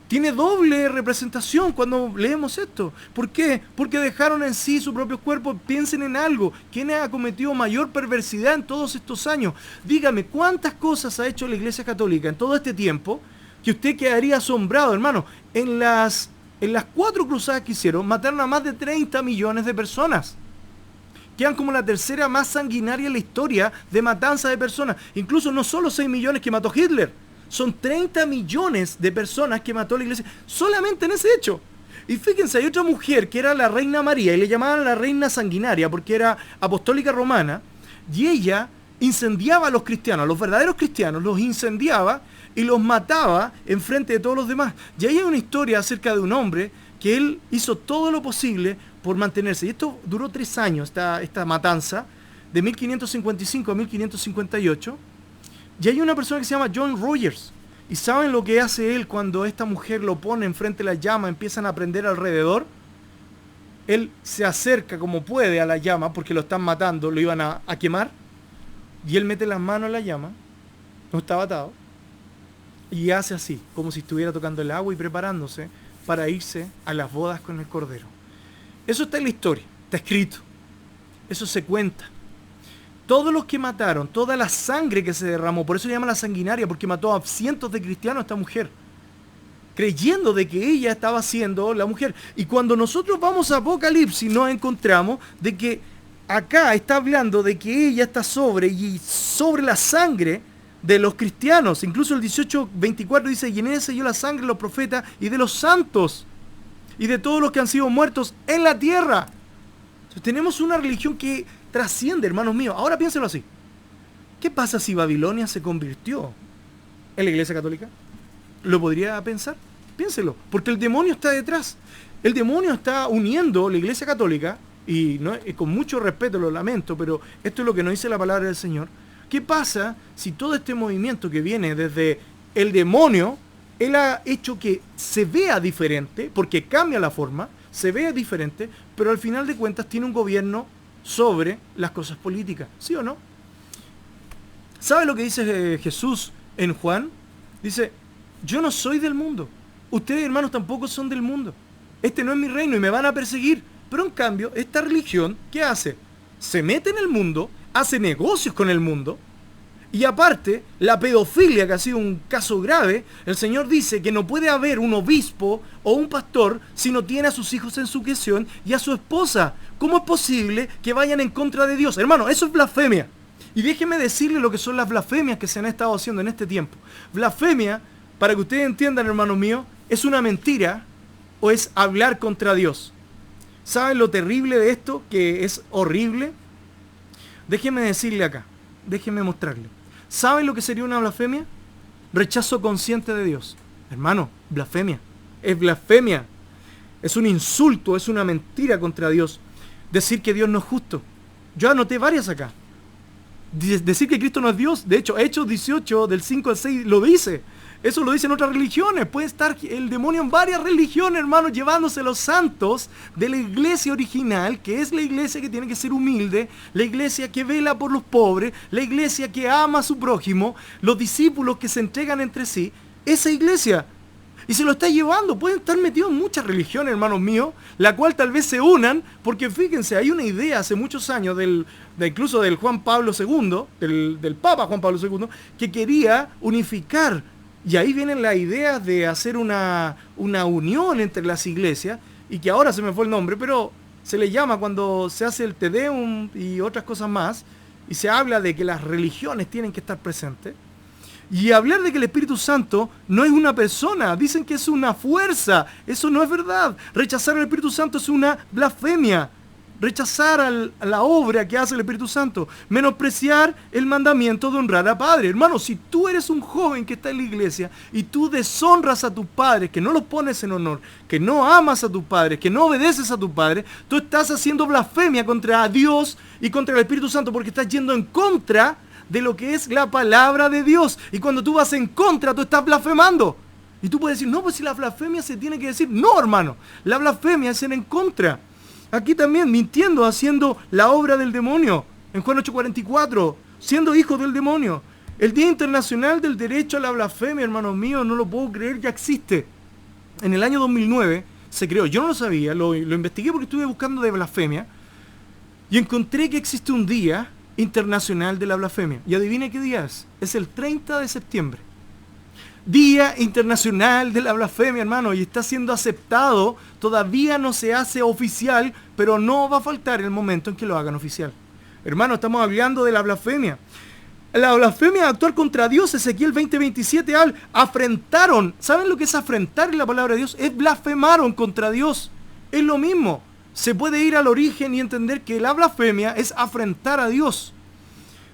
tiene doble representación cuando leemos esto. ¿Por qué? Porque dejaron en sí su propio cuerpo. Piensen en algo. ¿Quién ha cometido mayor perversidad en todos estos años? Dígame, ¿cuántas cosas ha hecho la Iglesia Católica en todo este tiempo que usted quedaría asombrado, hermano? En las 4 cruzadas que hicieron, mataron a más de 30 millones de personas. Quedan como la tercera más sanguinaria en la historia de matanza de personas. Incluso no solo 6 millones que mató Hitler. Son 30 millones de personas que mató la iglesia solamente en ese hecho. Y fíjense, hay otra mujer que era la reina María y le llamaban la reina sanguinaria porque era apostólica romana, y ella incendiaba a los cristianos, a los verdaderos cristianos, los incendiaba y los mataba en frente de todos los demás. Y ahí hay una historia acerca de un hombre que él hizo todo lo posible por mantenerse. Y esto duró 3 años, esta matanza, de 1555 a 1558. Y hay una persona que se llama John Rogers. ¿Y saben lo que hace él cuando esta mujer lo pone enfrente de la llama, empiezan a prender alrededor? Él se acerca como puede a la llama porque lo están matando, lo iban a quemar. Y él mete las manos en la llama, no estaba atado, y hace así, como si estuviera tocando el agua y preparándose para irse a las bodas con el Cordero. Eso está en la historia, está escrito. Eso se cuenta. Todos los que mataron, toda la sangre que se derramó, por eso se llama la sanguinaria, porque mató a cientos de cristianos esta mujer, creyendo de que ella estaba siendo la mujer. Y cuando nosotros vamos a Apocalipsis nos encontramos de que acá está hablando de que ella está sobre la sangre de los cristianos. Incluso el 18:24 dice, y en él selló la sangre de los profetas y de los santos. y de todos los que han sido muertos en la tierra. Entonces, tenemos una religión que trasciende, hermanos míos. Ahora piénselo así. ¿Qué pasa si Babilonia se convirtió en la Iglesia Católica? ¿Lo podría pensar? Piénselo, porque el demonio está detrás. El demonio está uniendo la Iglesia Católica, y con mucho respeto lo lamento, pero esto es lo que nos dice la palabra del Señor. ¿Qué pasa si todo este movimiento que viene desde el demonio, él ha hecho que se vea diferente, porque cambia la forma, se vea diferente, pero al final de cuentas tiene un gobierno sobre las cosas políticas? ¿Sí o no? ¿Sabe lo que dice Jesús en Juan? Dice, yo no soy del mundo. Ustedes, hermanos, tampoco son del mundo. Este no es mi reino y me van a perseguir. Pero en cambio, esta religión, ¿qué hace? Se mete en el mundo, hace negocios con el mundo, y aparte, la pedofilia, que ha sido un caso grave, el Señor dice que no puede haber un obispo o un pastor si no tiene a sus hijos en sujeción y a su esposa. ¿Cómo es posible que vayan en contra de Dios? Hermano, eso es blasfemia. Y déjeme decirle lo que son las blasfemias que se han estado haciendo en este tiempo. Blasfemia, para que ustedes entiendan, hermanos míos, es una mentira o es hablar contra Dios. ¿Saben lo terrible de esto? Que es horrible. Déjeme decirle acá, déjeme mostrarle. ¿Saben lo que sería una blasfemia? Rechazo consciente de Dios. Hermano, blasfemia. Es blasfemia. Es un insulto, es una mentira contra Dios. Decir que Dios no es justo. Yo anoté varias acá. Decir que Cristo no es Dios. De hecho, Hechos 18, del 5 al 6, lo dice. Eso lo dicen otras religiones. Puede estar el demonio en varias religiones, hermanos, llevándose los santos de la iglesia original, que es la iglesia que tiene que ser humilde, la iglesia que vela por los pobres, la iglesia que ama a su prójimo, los discípulos que se entregan entre sí. Esa iglesia. Y se lo está llevando. Pueden estar metidos en muchas religiones, hermanos míos, la cual tal vez se unan, porque fíjense, hay una idea hace muchos años, incluso del Juan Pablo II, del Papa Juan Pablo II, que quería unificar. Y ahí vienen las ideas de hacer una unión entre las iglesias, y que ahora se me fue el nombre, pero se le llama cuando se hace el Te Deum y otras cosas más, y se habla de que las religiones tienen que estar presentes. Y hablar de que el Espíritu Santo no es una persona, dicen que es una fuerza. Eso no es verdad. Rechazar al Espíritu Santo es una blasfemia. Rechazar a la obra que hace el Espíritu Santo. Menospreciar el mandamiento de honrar a padre. Hermano, si tú eres un joven que está en la iglesia y tú deshonras a tus padres, que no los pones en honor, que no amas a tus padres, que no obedeces a tus padres, tú estás haciendo blasfemia contra Dios y contra el Espíritu Santo, porque estás yendo en contra de lo que es la palabra de Dios. Y cuando tú vas en contra, tú estás blasfemando. Y tú puedes decir, no, pues si la blasfemia se tiene que decir. No, hermano, la blasfemia es ser en contra. Aquí también, mintiendo, haciendo la obra del demonio. En Juan 8:44, siendo hijos del demonio. El Día Internacional del Derecho a la Blasfemia, hermanos míos, no lo puedo creer, ya existe. En el año 2009 se creó, yo no lo sabía, lo investigué porque estuve buscando de blasfemia, y encontré que existe un Día Internacional de la Blasfemia. Y adivine qué día es el 30 de septiembre. Día Internacional de la Blasfemia, hermano, y está siendo aceptado, todavía no se hace oficial, pero no va a faltar el momento en que lo hagan oficial. Hermano, estamos hablando de la blasfemia. La blasfemia es actuar contra Dios. Ezequiel 20:27 afrentaron. ¿Saben lo que es afrentar en la palabra de Dios? Es blasfemaron contra Dios. Es lo mismo. Se puede ir al origen y entender que la blasfemia es afrentar a Dios.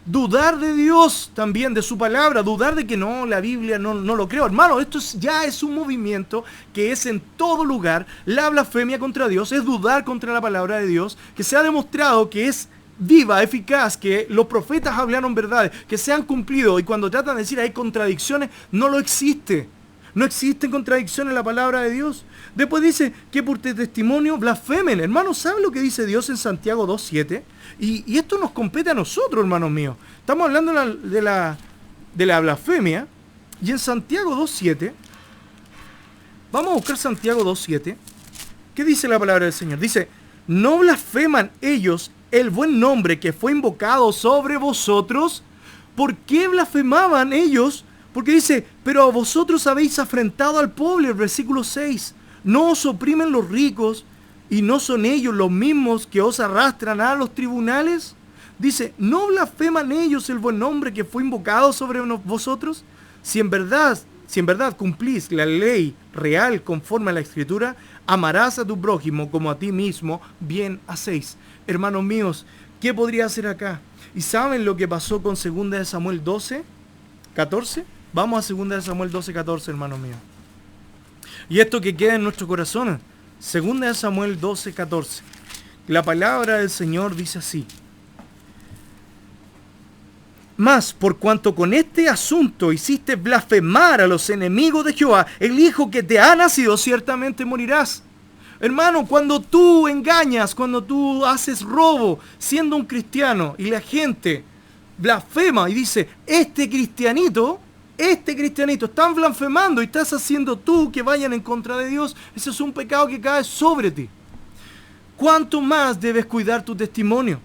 Dudar de Dios también, de su palabra, dudar de que no, la Biblia no lo creo. Hermano, esto ya es un movimiento que es en todo lugar. La blasfemia contra Dios es dudar contra la palabra de Dios, que se ha demostrado que es viva, eficaz, que los profetas hablaron verdades, que se han cumplido, y cuando tratan de decir hay contradicciones, no lo existe. No existen contradicciones en la palabra de Dios. Después dice que por testimonio blasfemen. Hermanos, ¿saben lo que dice Dios en Santiago 2:7? Y esto nos compete a nosotros, hermanos míos. Estamos hablando de la blasfemia. Y en Santiago 2:7, vamos a buscar Santiago 2:7. ¿Qué dice la palabra del Señor? Dice, no blasfeman ellos el buen nombre que fue invocado sobre vosotros. ¿Por qué blasfemaban ellos? Porque dice, pero a vosotros habéis afrentado al pobre, el versículo 6. No os oprimen los ricos, y no son ellos los mismos que os arrastran a los tribunales. Dice, ¿no blasfeman ellos el buen nombre que fue invocado sobre vosotros? Si en verdad cumplís la ley real conforme a la Escritura, amarás a tu prójimo como a ti mismo, bien hacéis. Hermanos míos, ¿qué podría hacer acá? ¿Y saben lo que pasó con 2 de Samuel 12, 14? Vamos a 2 de Samuel 12, 14, hermanos míos. Y esto que queda en nuestro corazón, 2 de Samuel 12, 14. La palabra del Señor dice así: mas por cuanto con este asunto hiciste blasfemar a los enemigos de Jehová, el hijo que te ha nacido ciertamente morirás. Hermano, cuando tú engañas, cuando tú haces robo siendo un cristiano y la gente blasfema y dice, este cristianito, están blasfemando y estás haciendo tú que vayan en contra de Dios, ese es un pecado que cae sobre ti. ¿Cuánto más debes cuidar tu testimonio?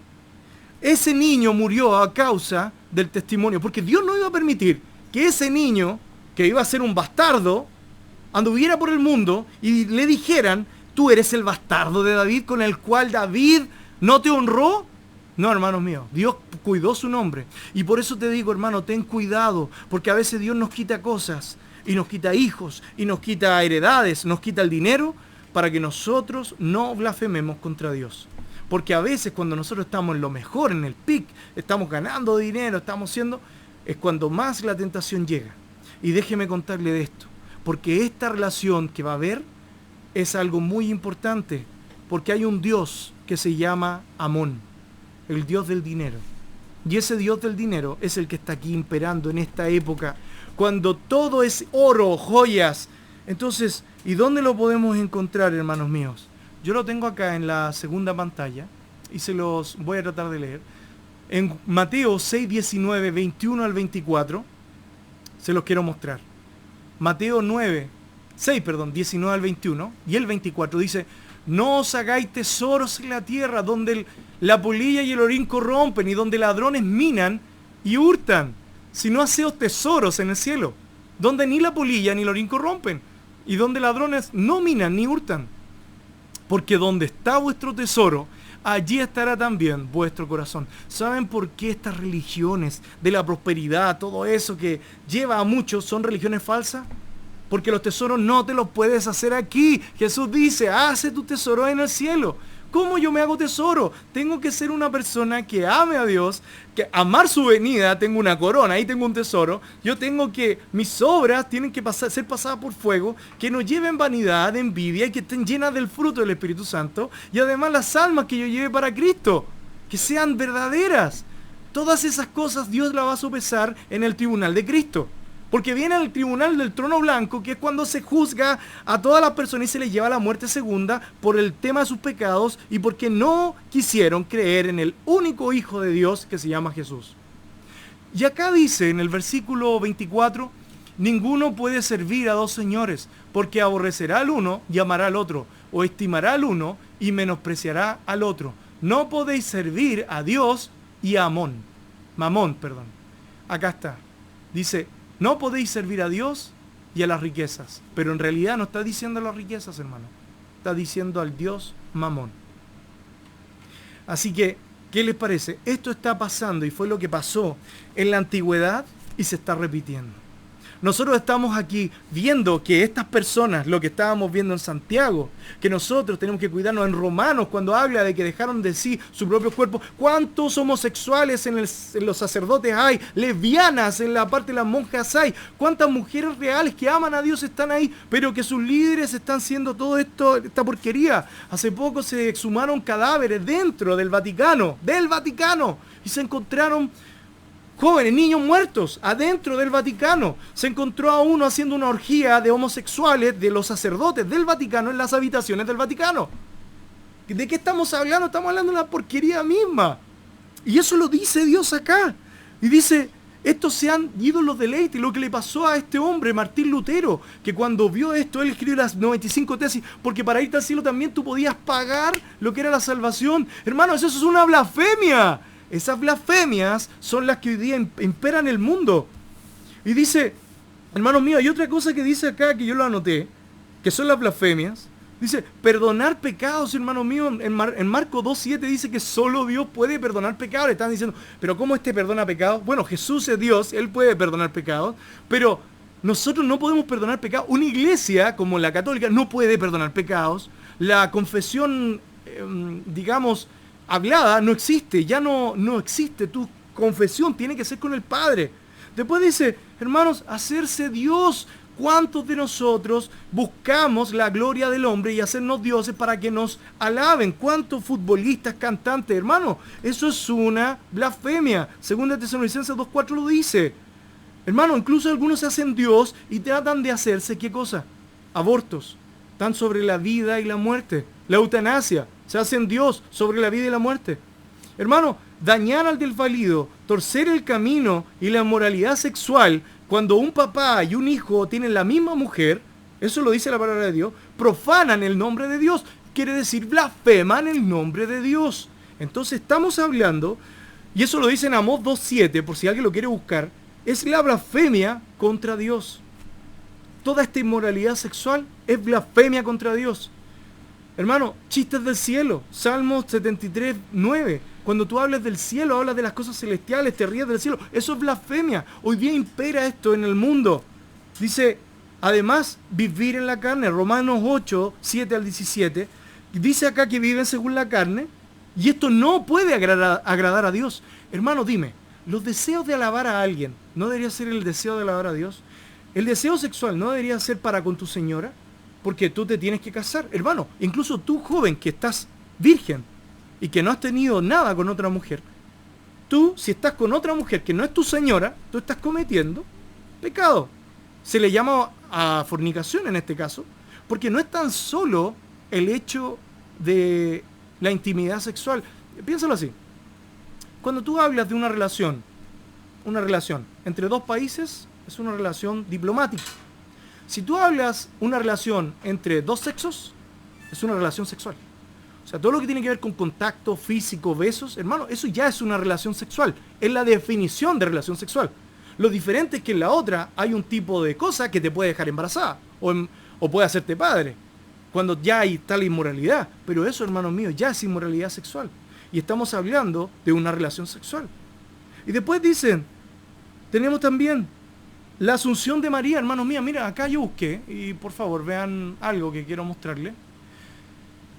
Ese niño murió a causa del testimonio, porque Dios no iba a permitir que ese niño, que iba a ser un bastardo, anduviera por el mundo y le dijeran, tú eres el bastardo de David con el cual David no te honró. No, hermanos míos, Dios cuidó su nombre. Y por eso te digo, hermano, ten cuidado, porque a veces Dios nos quita cosas, y nos quita hijos, y nos quita heredades, nos quita el dinero, para que nosotros no blasfememos contra Dios. Porque a veces cuando nosotros estamos en lo mejor, en el pic, estamos ganando dinero, es cuando más la tentación llega. Y déjeme contarle de esto, porque esta relación que va a haber es algo muy importante, porque hay un Dios que se llama Amón, el Dios del dinero. Y ese Dios del dinero es el que está aquí imperando en esta época, cuando todo es oro, joyas. Entonces, ¿y dónde lo podemos encontrar, hermanos míos? Yo lo tengo acá en la segunda pantalla y se los voy a tratar de leer. En Mateo 6, 19, 21 al 24, se los quiero mostrar. Mateo 19 al 21 y el 24 dice, no os hagáis tesoros en la tierra donde la polilla y el orín corrompen y donde ladrones minan y hurtan, sino haceos tesoros en el cielo, donde ni la polilla ni el orín corrompen y donde ladrones no minan ni hurtan. Porque donde está vuestro tesoro, allí estará también vuestro corazón. ¿Saben por qué estas religiones de la prosperidad, todo eso que lleva a muchos, son religiones falsas? Porque los tesoros no te los puedes hacer aquí. Jesús dice, hace tu tesoro en el cielo. ¿Cómo yo me hago tesoro? Tengo que ser una persona que ame a Dios, que amar su venida, tengo una corona, ahí tengo un tesoro. Yo tengo que, mis obras tienen que ser pasadas por fuego, que no lleven vanidad, envidia, y que estén llenas del fruto del Espíritu Santo. Y además las almas que yo lleve para Cristo, que sean verdaderas. Todas esas cosas Dios las va a sopesar en el tribunal de Cristo. Porque viene el tribunal del trono blanco, que es cuando se juzga a todas las personas y se les lleva a la muerte segunda por el tema de sus pecados y porque no quisieron creer en el único Hijo de Dios que se llama Jesús. Y acá dice en el versículo 24, ninguno puede servir a dos señores, porque aborrecerá al uno y amará al otro, o estimará al uno y menospreciará al otro. No podéis servir a Dios y a Mamón. Acá está. Dice, no podéis servir a Dios y a las riquezas. Pero en realidad no está diciendo a las riquezas, hermano. Está diciendo al Dios Mamón. Así que, ¿qué les parece? Esto está pasando y fue lo que pasó en la antigüedad y se está repitiendo. Nosotros estamos aquí viendo que estas personas, lo que estábamos viendo en Santiago, que nosotros tenemos que cuidarnos en Romanos cuando habla de que dejaron de sí su propio cuerpo. ¿Cuántos homosexuales en los sacerdotes hay? Lesbianas en la parte de las monjas hay. ¿Cuántas mujeres reales que aman a Dios están ahí? Pero que sus líderes están haciendo todo esto, esta porquería. Hace poco se exhumaron cadáveres dentro del Vaticano, y se encontraron jóvenes, niños muertos, adentro del Vaticano. Se encontró a uno haciendo una orgía de homosexuales de los sacerdotes del Vaticano en las habitaciones del Vaticano. ¿De qué estamos hablando? Estamos hablando de la porquería misma. Y eso lo dice Dios acá. Y dice, estos sean ídolos de deleite. Lo que le pasó a este hombre, Martín Lutero, que cuando vio esto, él escribió las 95 tesis, porque para irte al cielo también tú podías pagar lo que era la salvación. Hermanos, eso es una blasfemia. Esas blasfemias son las que hoy día imperan el mundo. Y dice, hermanos míos, hay otra cosa que dice acá que yo lo anoté, que son las blasfemias. Dice, perdonar pecados, hermanos míos. En Marcos 2.7 dice que solo Dios puede perdonar pecados. Le están diciendo, pero ¿cómo perdona pecados? Bueno, Jesús es Dios, Él puede perdonar pecados. Pero nosotros no podemos perdonar pecados. Una iglesia como la católica no puede perdonar pecados. La confesión, digamos, hablada no existe, ya no existe. Tu confesión tiene que ser con el Padre. Después dice, hermanos, hacerse Dios. ¿Cuántos de nosotros buscamos la gloria del hombre y hacernos dioses para que nos alaben? ¿Cuántos futbolistas, cantantes? Hermano, eso es una blasfemia. Segunda Tesalonicenses 2:4 lo dice. Hermano, incluso algunos se hacen Dios y tratan de hacerse, ¿qué cosa? Abortos. Están sobre la vida y la muerte. La eutanasia. Se hacen Dios sobre la vida y la muerte. Hermano, dañar al desvalido, torcer el camino y la moralidad sexual, cuando un papá y un hijo tienen la misma mujer, eso lo dice la palabra de Dios, profanan el nombre de Dios. Quiere decir, blasfeman el nombre de Dios. Entonces estamos hablando, y eso lo dice en Amós 2:7, por si alguien lo quiere buscar, es la blasfemia contra Dios. Toda esta inmoralidad sexual es blasfemia contra Dios. Hermano, chistes del cielo, Salmos 73:9. Cuando tú hablas del cielo, hablas de las cosas celestiales, te ríes del cielo. Eso es blasfemia. Hoy día impera esto en el mundo. Dice, además, vivir en la carne. Romanos 8:7-17. Dice acá que viven según la carne. Y esto no puede agradar a Dios. Hermano, dime, los deseos de alabar a alguien, ¿no debería ser el deseo de alabar a Dios? El deseo sexual, ¿no debería ser para con tu señora? Porque tú te tienes que casar. Hermano, incluso tú joven que estás virgen y que no has tenido nada con otra mujer, tú, si estás con otra mujer que no es tu señora, tú estás cometiendo pecado. Se le llama a fornicación en este caso, porque no es tan solo el hecho de la intimidad sexual. Piénsalo así. Cuando tú hablas de una relación entre dos países, es una relación diplomática. Si tú hablas una relación entre dos sexos, es una relación sexual. O sea, todo lo que tiene que ver con contacto físico, besos, hermano, eso ya es una relación sexual. Es la definición de relación sexual. Lo diferente es que en la otra hay un tipo de cosa que te puede dejar embarazada o puede hacerte padre, cuando ya hay tal inmoralidad. Pero eso, hermanos míos, ya es inmoralidad sexual. Y estamos hablando de una relación sexual. Y después dicen, tenemos también la asunción de María, hermanos míos. Mira, acá yo busqué, y por favor vean algo que quiero mostrarles.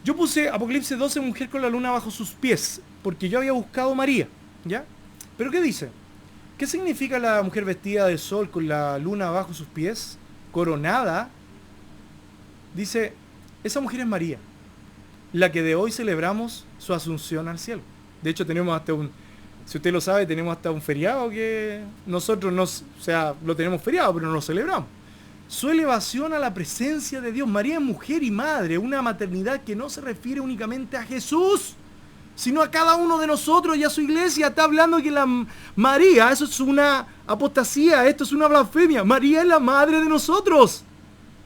Yo puse Apocalipsis 12, mujer con la luna bajo sus pies, porque yo había buscado María, ¿ya? Pero ¿qué dice? ¿Qué significa la mujer vestida de sol con la luna bajo sus pies, coronada? Dice, esa mujer es María, la que de hoy celebramos su asunción al cielo. De hecho, tenemos hasta si usted lo sabe, tenemos hasta un feriado que nosotros lo tenemos feriado, pero no lo celebramos. Su elevación a la presencia de Dios. María es mujer y madre, una maternidad que no se refiere únicamente a Jesús, sino a cada uno de nosotros y a su iglesia. Está hablando que María, eso es una apostasía, esto es una blasfemia. María es la madre de nosotros.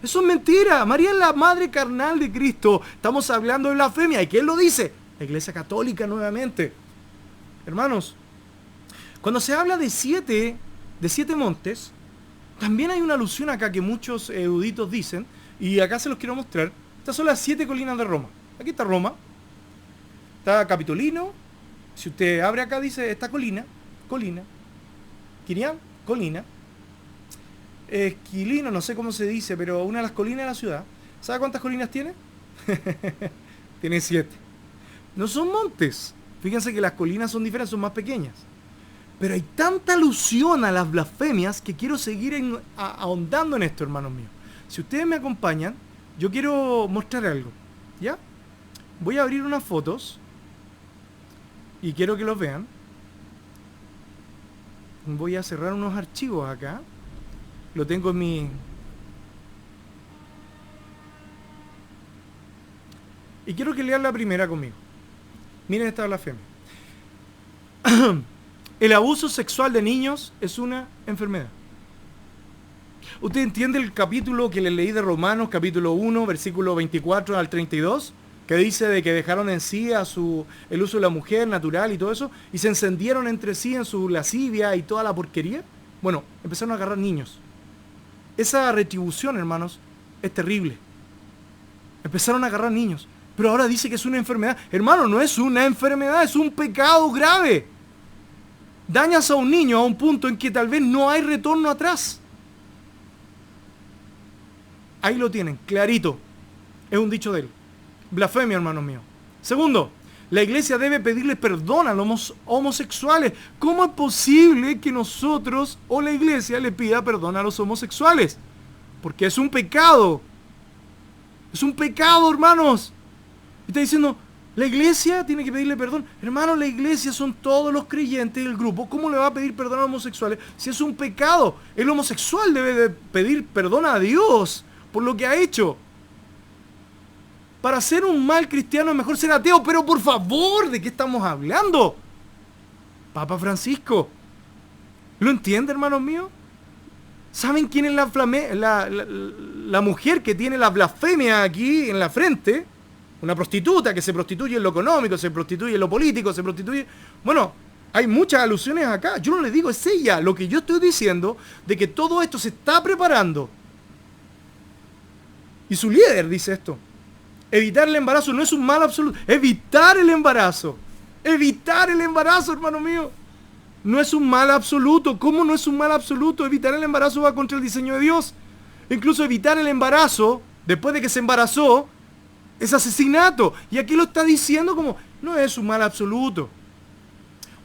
Eso es mentira. María es la madre carnal de Cristo. Estamos hablando de blasfemia. ¿Y quién lo dice? La Iglesia Católica nuevamente. Hermanos, cuando se habla de siete montes, también hay una alusión acá que muchos eruditos dicen, y acá se los quiero mostrar. Estas son las 7 colinas de Roma. Aquí está Roma, está Capitolino. Si usted abre acá dice, está colina, Quirián, colina, Esquilino, no sé cómo se dice, pero una de las colinas de la ciudad. ¿Sabe cuántas colinas tiene? Tiene 7. No son montes. Fíjense que las colinas son diferentes, son más pequeñas. Pero hay tanta alusión a las blasfemias que quiero seguir ahondando en esto, hermanos míos. Si ustedes me acompañan, yo quiero mostrar algo, ¿ya? Voy a abrir unas fotos y quiero que los vean. Voy a cerrar unos archivos acá. Lo tengo en mi... Y quiero que lean la primera conmigo. Miren esta blasfemia. El abuso sexual de niños es una enfermedad. ¿Usted entiende el capítulo que le leí de Romanos, capítulo 1, versículo 24 al 32? Que dice de que dejaron en sí el uso de la mujer natural y todo eso, y se encendieron entre sí en su lascivia y toda la porquería. Bueno, empezaron a agarrar niños. Esa retribución, hermanos, es terrible. Empezaron a agarrar niños. Pero ahora dice que es una enfermedad. Hermano, no es una enfermedad, es un pecado grave. Dañas a un niño a un punto en que tal vez no hay retorno atrás. Ahí lo tienen, clarito. Es un dicho de él. Blasfemia, hermanos míos. Segundo, la iglesia debe pedirle perdón a los homosexuales. ¿Cómo es posible que nosotros o la iglesia le pida perdón a los homosexuales? Porque es un pecado. Es un pecado, hermanos. Y está diciendo, la iglesia tiene que pedirle perdón. Hermanos, la iglesia son todos los creyentes del grupo. ¿Cómo le va a pedir perdón a los homosexuales si es un pecado? El homosexual debe de pedir perdón a Dios por lo que ha hecho. Para ser un mal cristiano es mejor ser ateo. Pero por favor, ¿de qué estamos hablando? Papa Francisco. ¿Lo entiende, hermanos míos? ¿Saben quién es la mujer que tiene la blasfemia aquí en la frente? Una prostituta que se prostituye en lo económico, se prostituye en lo político, se prostituye... Bueno, hay muchas alusiones acá. Yo no le digo, es ella. Lo que yo estoy diciendo de que todo esto se está preparando. Y su líder dice esto. Evitar el embarazo no es un mal absoluto. Evitar el embarazo. Evitar el embarazo, hermano mío. No es un mal absoluto. ¿Cómo no es un mal absoluto? Evitar el embarazo va contra el diseño de Dios. Incluso evitar el embarazo, después de que se embarazó, es asesinato. Y aquí lo está diciendo como, no es un mal absoluto.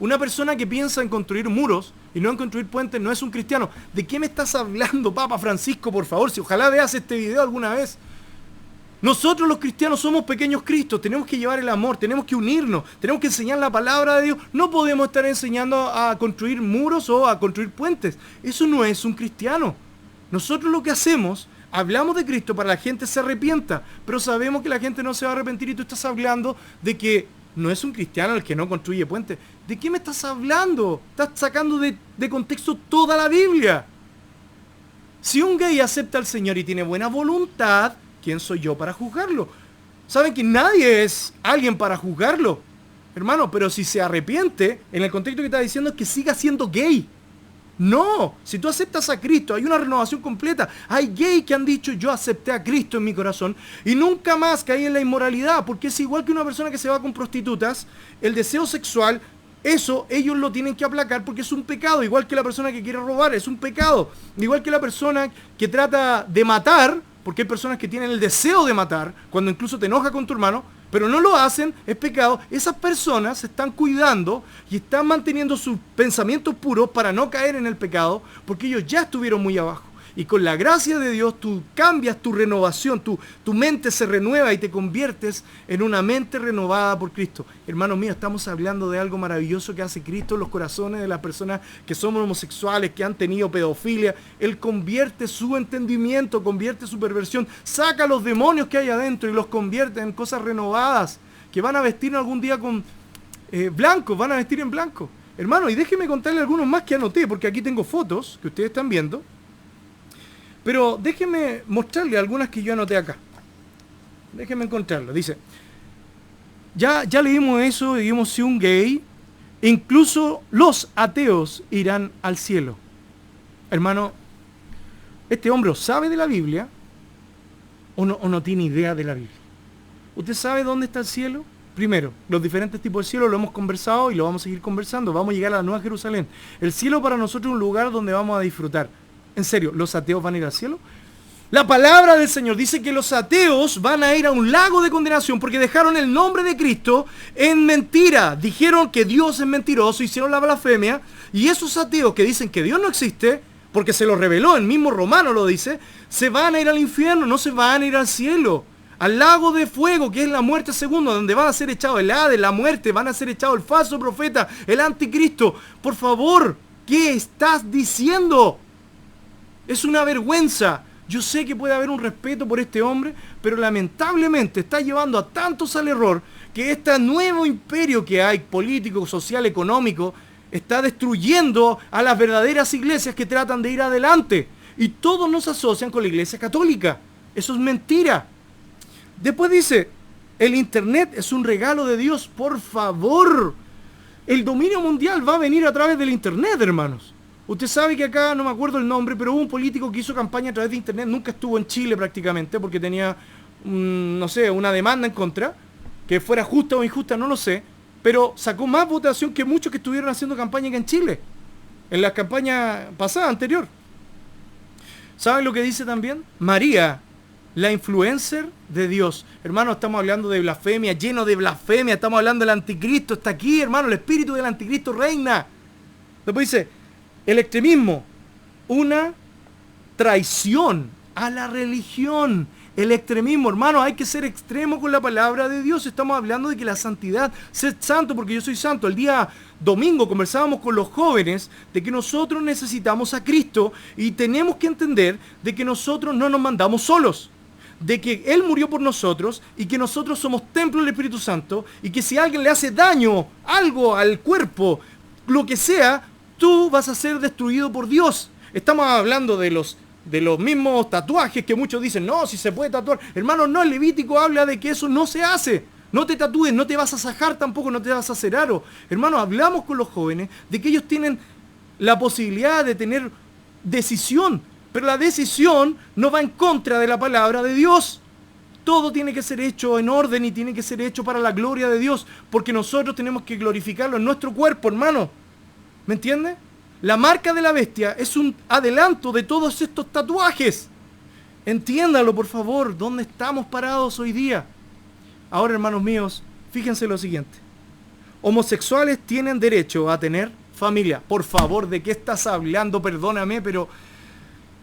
Una persona que piensa en construir muros y no en construir puentes no es un cristiano. ¿De qué me estás hablando, Papa Francisco, por favor? Si ojalá veas este video alguna vez. Nosotros los cristianos somos pequeños Cristos, tenemos que llevar el amor, tenemos que unirnos, tenemos que enseñar la palabra de Dios. No podemos estar enseñando a construir muros o a construir puentes. Eso no es un cristiano. Nosotros lo que hacemos, hablamos de Cristo para que la gente se arrepienta, pero sabemos que la gente no se va a arrepentir y tú estás hablando de que no es un cristiano el que no construye puentes. ¿De qué me estás hablando? Estás sacando de contexto toda la Biblia. Si un gay acepta al Señor y tiene buena voluntad, ¿quién soy yo para juzgarlo? Saben que nadie es alguien para juzgarlo, hermano, pero si se arrepiente, en el contexto que está diciendo es que siga siendo gay. No, si tú aceptas a Cristo, hay una renovación completa. Hay gays que han dicho, yo acepté a Cristo en mi corazón y nunca más caí en la inmoralidad, porque es igual que una persona que se va con prostitutas, el deseo sexual, eso ellos lo tienen que aplacar porque es un pecado, igual que la persona que quiere robar, es un pecado, igual que la persona que trata de matar, porque hay personas que tienen el deseo de matar, cuando incluso te enoja con tu hermano, pero no lo hacen, es pecado. Esas personas se están cuidando y están manteniendo sus pensamientos puros para no caer en el pecado, porque ellos ya estuvieron muy abajo. Y con la gracia de Dios tú cambias tu renovación, tu mente se renueva y te conviertes en una mente renovada por Cristo. Hermanos míos, estamos hablando de algo maravilloso que hace Cristo en los corazones de las personas que somos homosexuales, que han tenido pedofilia. Él convierte su entendimiento, convierte su perversión, saca los demonios que hay adentro y los convierte en cosas renovadas, que van a vestir algún día con blanco, van a vestir en blanco. Hermano, y déjenme contarle algunos más que anoté, porque aquí tengo fotos que ustedes están viendo. Pero déjenme mostrarle algunas que yo anoté acá. Déjenme encontrarlo. Dice, ya leímos eso, dijimos si un gay, incluso los ateos irán al cielo. Hermano, este hombre sabe de la Biblia o no tiene idea de la Biblia. ¿Usted sabe dónde está el cielo? Primero, los diferentes tipos de cielo lo hemos conversado y lo vamos a seguir conversando. Vamos a llegar a la Nueva Jerusalén. El cielo para nosotros es un lugar donde vamos a disfrutar. En serio, ¿los ateos van a ir al cielo? La palabra del Señor dice que los ateos van a ir a un lago de condenación porque dejaron el nombre de Cristo en mentira. Dijeron que Dios es mentiroso, hicieron la blasfemia. Y esos ateos que dicen que Dios no existe, porque se lo reveló, el mismo Romano lo dice, se van a ir al infierno, no se van a ir al cielo. Al lago de fuego, que es la muerte segunda, donde van a ser echados el Hades, la muerte, van a ser echados el falso profeta, el anticristo. Por favor, ¿qué estás diciendo? Es una vergüenza. Yo sé que puede haber un respeto por este hombre, pero lamentablemente está llevando a tantos al error que este nuevo imperio que hay, político, social, económico, está destruyendo a las verdaderas iglesias que tratan de ir adelante. Y todos nos asocian con la iglesia católica. Eso es mentira. Después dice, el internet es un regalo de Dios. Por favor, el dominio mundial va a venir a través del internet, hermanos. Usted sabe que acá, no me acuerdo el nombre, pero hubo un político que hizo campaña a través de internet, nunca estuvo en Chile prácticamente, porque tenía, no sé, una demanda en contra, que fuera justa o injusta, no lo sé, pero sacó más votación que muchos que estuvieron haciendo campaña acá en Chile, en la campaña pasada, anterior. ¿Saben lo que dice también? María la influencer de Dios. Hermano, estamos hablando de blasfemia, lleno de blasfemia. Estamos hablando del anticristo. Está aquí, hermano. El espíritu del anticristo reina. Después dice, el extremismo. Una traición a la religión. El extremismo, hermano, hay que ser extremo con la palabra de Dios. Estamos hablando de que la santidad, ser santo porque yo soy santo. El día domingo conversábamos con los jóvenes de que nosotros necesitamos a Cristo y tenemos que entender de que nosotros no nos mandamos solos. De que Él murió por nosotros y que nosotros somos templo del Espíritu Santo y que si alguien le hace daño, algo al cuerpo, lo que sea, tú vas a ser destruido por Dios. Estamos hablando de los mismos tatuajes que muchos dicen, no, si se puede tatuar. Hermano, no, el Levítico habla de que eso no se hace. No te tatúes, no te vas a sajar tampoco, no te vas a hacer aro. Hermano, hablamos con los jóvenes de que ellos tienen la posibilidad de tener decisión, pero la decisión no va en contra de la palabra de Dios. Todo tiene que ser hecho en orden y tiene que ser hecho para la gloria de Dios, porque nosotros tenemos que glorificarlo en nuestro cuerpo, hermano. ¿Me entiende? La marca de la bestia es un adelanto de todos estos tatuajes. Entiéndalo, por favor, ¿dónde estamos parados hoy día? Ahora, hermanos míos, fíjense lo siguiente. Homosexuales tienen derecho a tener familia. Por favor, ¿de qué estás hablando? Perdóname, pero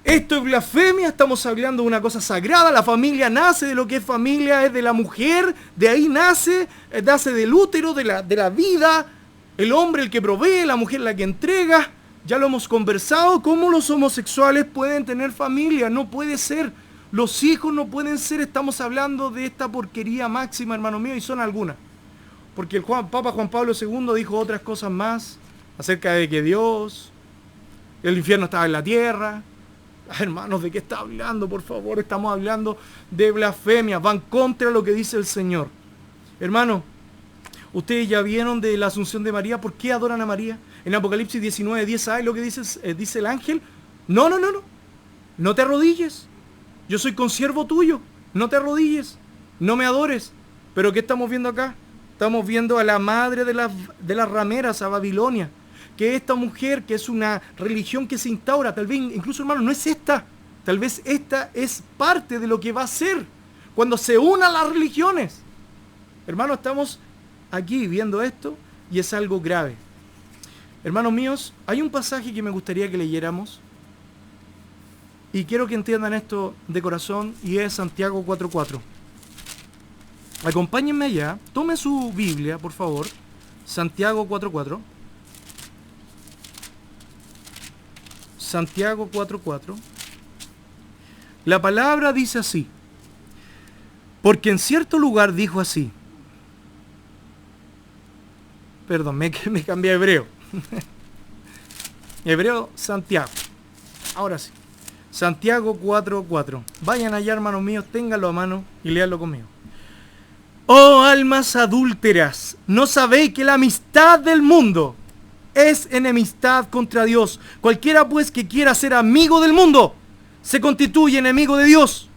esto es blasfemia. Estamos hablando de una cosa sagrada. La familia nace de lo que es familia, es de la mujer. De ahí nace del útero, de la vida. El hombre el que provee, la mujer la que entrega. Ya lo hemos conversado, cómo los homosexuales pueden tener familia. No puede ser. Los hijos no pueden ser. Estamos hablando de esta porquería máxima, hermano mío, y son algunas. Porque el Papa Juan Pablo II dijo otras cosas más acerca de que Dios, el infierno estaba en la tierra. Hermanos, ¿de qué está hablando? Por favor, estamos hablando de blasfemia. Van contra lo que dice el Señor. Hermano, ustedes ya vieron de la Asunción de María. ¿Por qué adoran a María? En Apocalipsis 19:10, ¿sabes lo que dice el ángel? No. No te arrodilles. Yo soy consiervo tuyo. No te arrodilles. No me adores. ¿Pero qué estamos viendo acá? Estamos viendo a la madre de las rameras, a Babilonia. Que esta mujer, que es una religión que se instaura, tal vez, incluso, hermano, no es esta. Tal vez esta es parte de lo que va a ser cuando se unan las religiones. Hermano, estamos aquí viendo esto y es algo grave. Hermanos míos, hay un pasaje que me gustaría que leyéramos y quiero que entiendan esto de corazón y es Santiago 4:4. Acompáñenme allá, tomen su Biblia, por favor. Santiago 4:4. Santiago 4:4. La palabra dice así: porque en cierto lugar dijo así. Perdón, me cambié a hebreo. Hebreo, Santiago. Ahora sí. Santiago 4:4. Vayan allá, hermanos míos, ténganlo a mano y léanlo conmigo. Oh almas adúlteras, ¿no sabéis que la amistad del mundo es enemistad contra Dios? Cualquiera pues que quiera ser amigo del mundo, se constituye enemigo de Dios.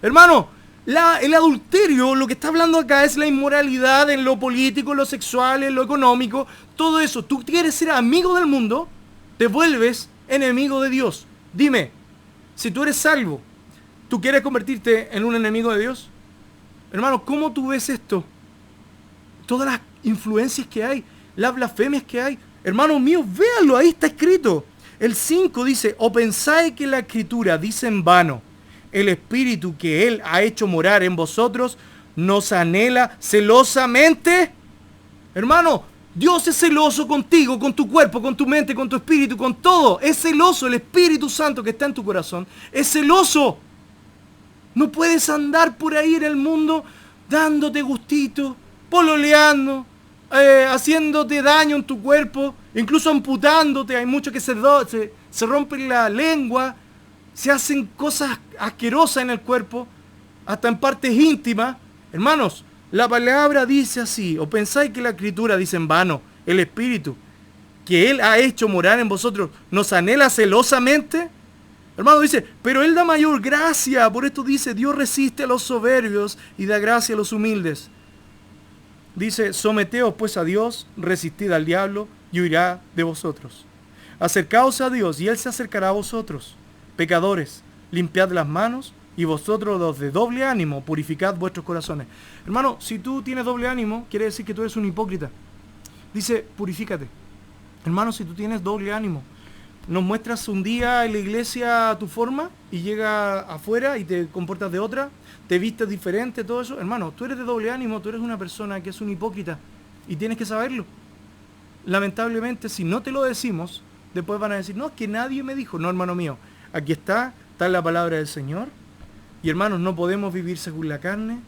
Hermano, el adulterio, lo que está hablando acá es la inmoralidad en lo político, en lo sexual, en lo económico, todo eso. Tú quieres ser amigo del mundo, te vuelves enemigo de Dios. Dime, si tú eres salvo, ¿tú quieres convertirte en un enemigo de Dios? Hermano, ¿cómo tú ves esto? Todas las influencias que hay, las blasfemias que hay. Hermanos míos, véanlo, ahí está escrito. El 5 dice, ¿o pensáis que la Escritura dice en vano? El Espíritu que Él ha hecho morar en vosotros nos anhela celosamente. Hermano, Dios es celoso contigo, con tu cuerpo, con tu mente, con tu espíritu, con todo. Es celoso. El Espíritu Santo que está en tu corazón es celoso. No puedes andar por ahí en el mundo dándote gustito, pololeando, haciéndote daño en tu cuerpo, incluso amputándote. Hay muchos que se rompen la lengua, se hacen cosas asquerosas en el cuerpo, hasta en partes íntimas. Hermanos, la palabra dice así, ¿o pensáis que la Escritura dice en vano? El Espíritu que Él ha hecho morar en vosotros nos anhela celosamente. Hermano, dice, pero Él da mayor gracia. Por esto dice, Dios resiste a los soberbios y da gracia a los humildes. Dice, someteos pues a Dios, resistid al diablo y huirá de vosotros. Acercaos a Dios y Él se acercará a vosotros. Pecadores, limpiad las manos, Y vosotros los de doble ánimo, purificad vuestros corazones. Hermano, si tú tienes doble ánimo, quiere decir que tú eres un hipócrita. Dice, purifícate. Hermano, si tú tienes doble ánimo, nos muestras un día en la iglesia tu forma y llega afuera y te comportas de otra, te vistes diferente, todo eso. Hermano, tú eres de doble ánimo, tú eres una persona que es un hipócrita y tienes que saberlo. Lamentablemente, si no te lo decimos, después van a decir, no, es que nadie me dijo. No, hermano mío, aquí está la palabra del Señor. Y hermanos, no podemos vivir según la carne.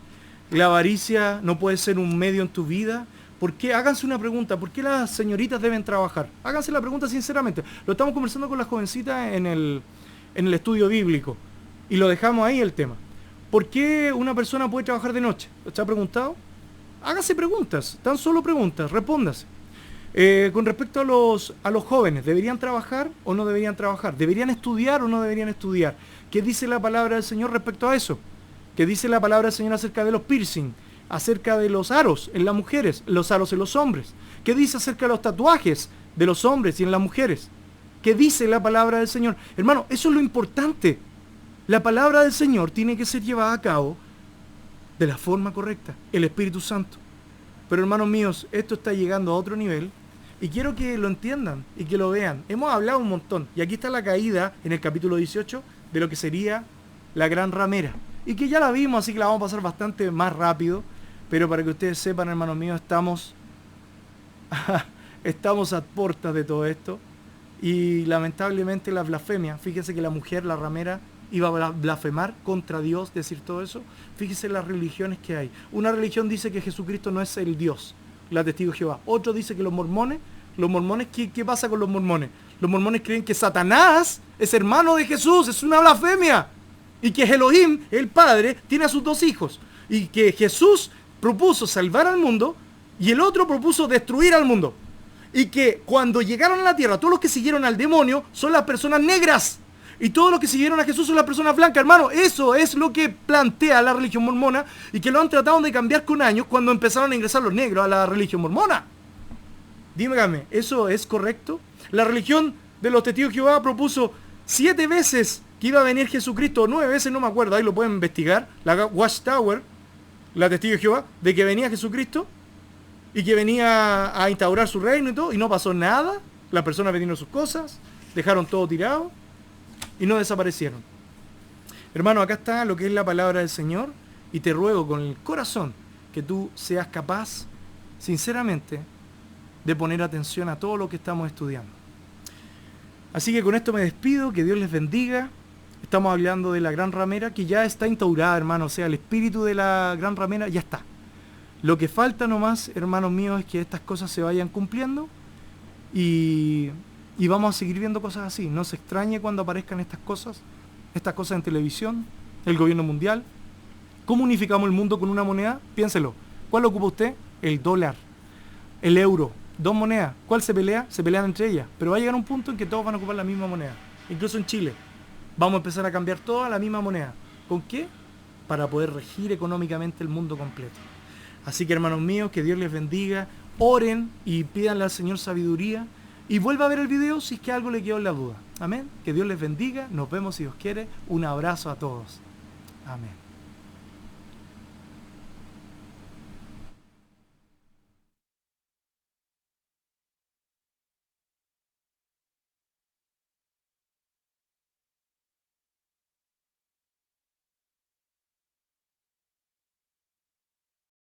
La avaricia no puede ser un medio en tu vida. ¿Por qué? Háganse una pregunta. ¿Por qué las señoritas deben trabajar? Háganse la pregunta sinceramente. Lo estamos conversando con las jovencitas en el estudio bíblico. Y lo dejamos ahí el tema. ¿Por qué una persona puede trabajar de noche? ¿Se ha preguntado? Hágase preguntas. Tan solo preguntas. Respóndase. Con respecto a los jóvenes, ¿deberían trabajar o no deberían trabajar? ¿Deberían estudiar o no deberían estudiar? ¿Qué dice la palabra del Señor respecto a eso? ¿Qué dice la palabra del Señor acerca de los piercing? Acerca de los aros en las mujeres, los aros en los hombres. ¿Qué dice acerca de los tatuajes de los hombres y en las mujeres? ¿Qué dice la palabra del Señor? Hermano, eso es lo importante. La palabra del Señor tiene que ser llevada a cabo de la forma correcta, el Espíritu Santo. Pero hermanos míos, esto está llegando a otro nivel y quiero que lo entiendan y que lo vean. Hemos hablado un montón y aquí está la caída en el capítulo 18 de lo que sería la gran ramera. Y que ya la vimos, así que la vamos a pasar bastante más rápido. Pero para que ustedes sepan, hermanos míos, estamos a puertas de todo esto. Y lamentablemente la blasfemia, fíjense que la mujer, la ramera, iba a blasfemar contra Dios, decir todo eso. Fíjense las religiones que hay. Una religión dice que Jesucristo no es el Dios, la testigo de Jehová. Otro dice que los mormones, ¿qué pasa con los mormones? Los mormones creen que Satanás es hermano de Jesús, es una blasfemia. Y que Elohim, el Padre, tiene a sus dos hijos. Y que Jesús propuso salvar al mundo y el otro propuso destruir al mundo. Y que cuando llegaron a la tierra, todos los que siguieron al demonio son las personas negras. Y todos los que siguieron a Jesús son las personas blancas. Hermano, eso es lo que plantea la religión mormona y que lo han tratado de cambiar con años cuando empezaron a ingresar los negros a la religión mormona. Dígame, ¿eso es correcto? La religión de los testigos de Jehová propuso 7 veces que iba a venir Jesucristo, o 9 veces, no me acuerdo, ahí lo pueden investigar. La Watchtower, la testigo de Jehová, de que venía Jesucristo y que venía a instaurar su reino y todo, y no pasó nada. Las personas vendieron sus cosas, dejaron todo tirado y no desaparecieron. Hermano, acá está lo que es la palabra del Señor y te ruego con el corazón que tú seas capaz, sinceramente, de poner atención a todo lo que estamos estudiando. Así que con esto me despido, que Dios les bendiga. Estamos hablando de la gran ramera que ya está instaurada, hermano, o sea, el espíritu de la gran ramera ya está. Lo que falta nomás, hermanos míos, es que estas cosas se vayan cumpliendo y vamos a seguir viendo cosas así. No se extrañe cuando aparezcan estas cosas en televisión, el gobierno mundial. ¿Cómo unificamos el mundo con una moneda? Piénselo. ¿Cuál ocupa usted? El dólar, el euro, 2 monedas. ¿Cuál se pelea? Se pelean entre ellas. Pero va a llegar un punto en que todos van a ocupar la misma moneda. Incluso en Chile. Vamos a empezar a cambiar toda la misma moneda. ¿Con qué? Para poder regir económicamente el mundo completo. Así que hermanos míos, que Dios les bendiga. Oren y pídanle al Señor sabiduría. Y vuelva a ver el video si es que algo le quedó en la duda. Amén. Que Dios les bendiga. Nos vemos si Dios quiere. Un abrazo a todos. Amén.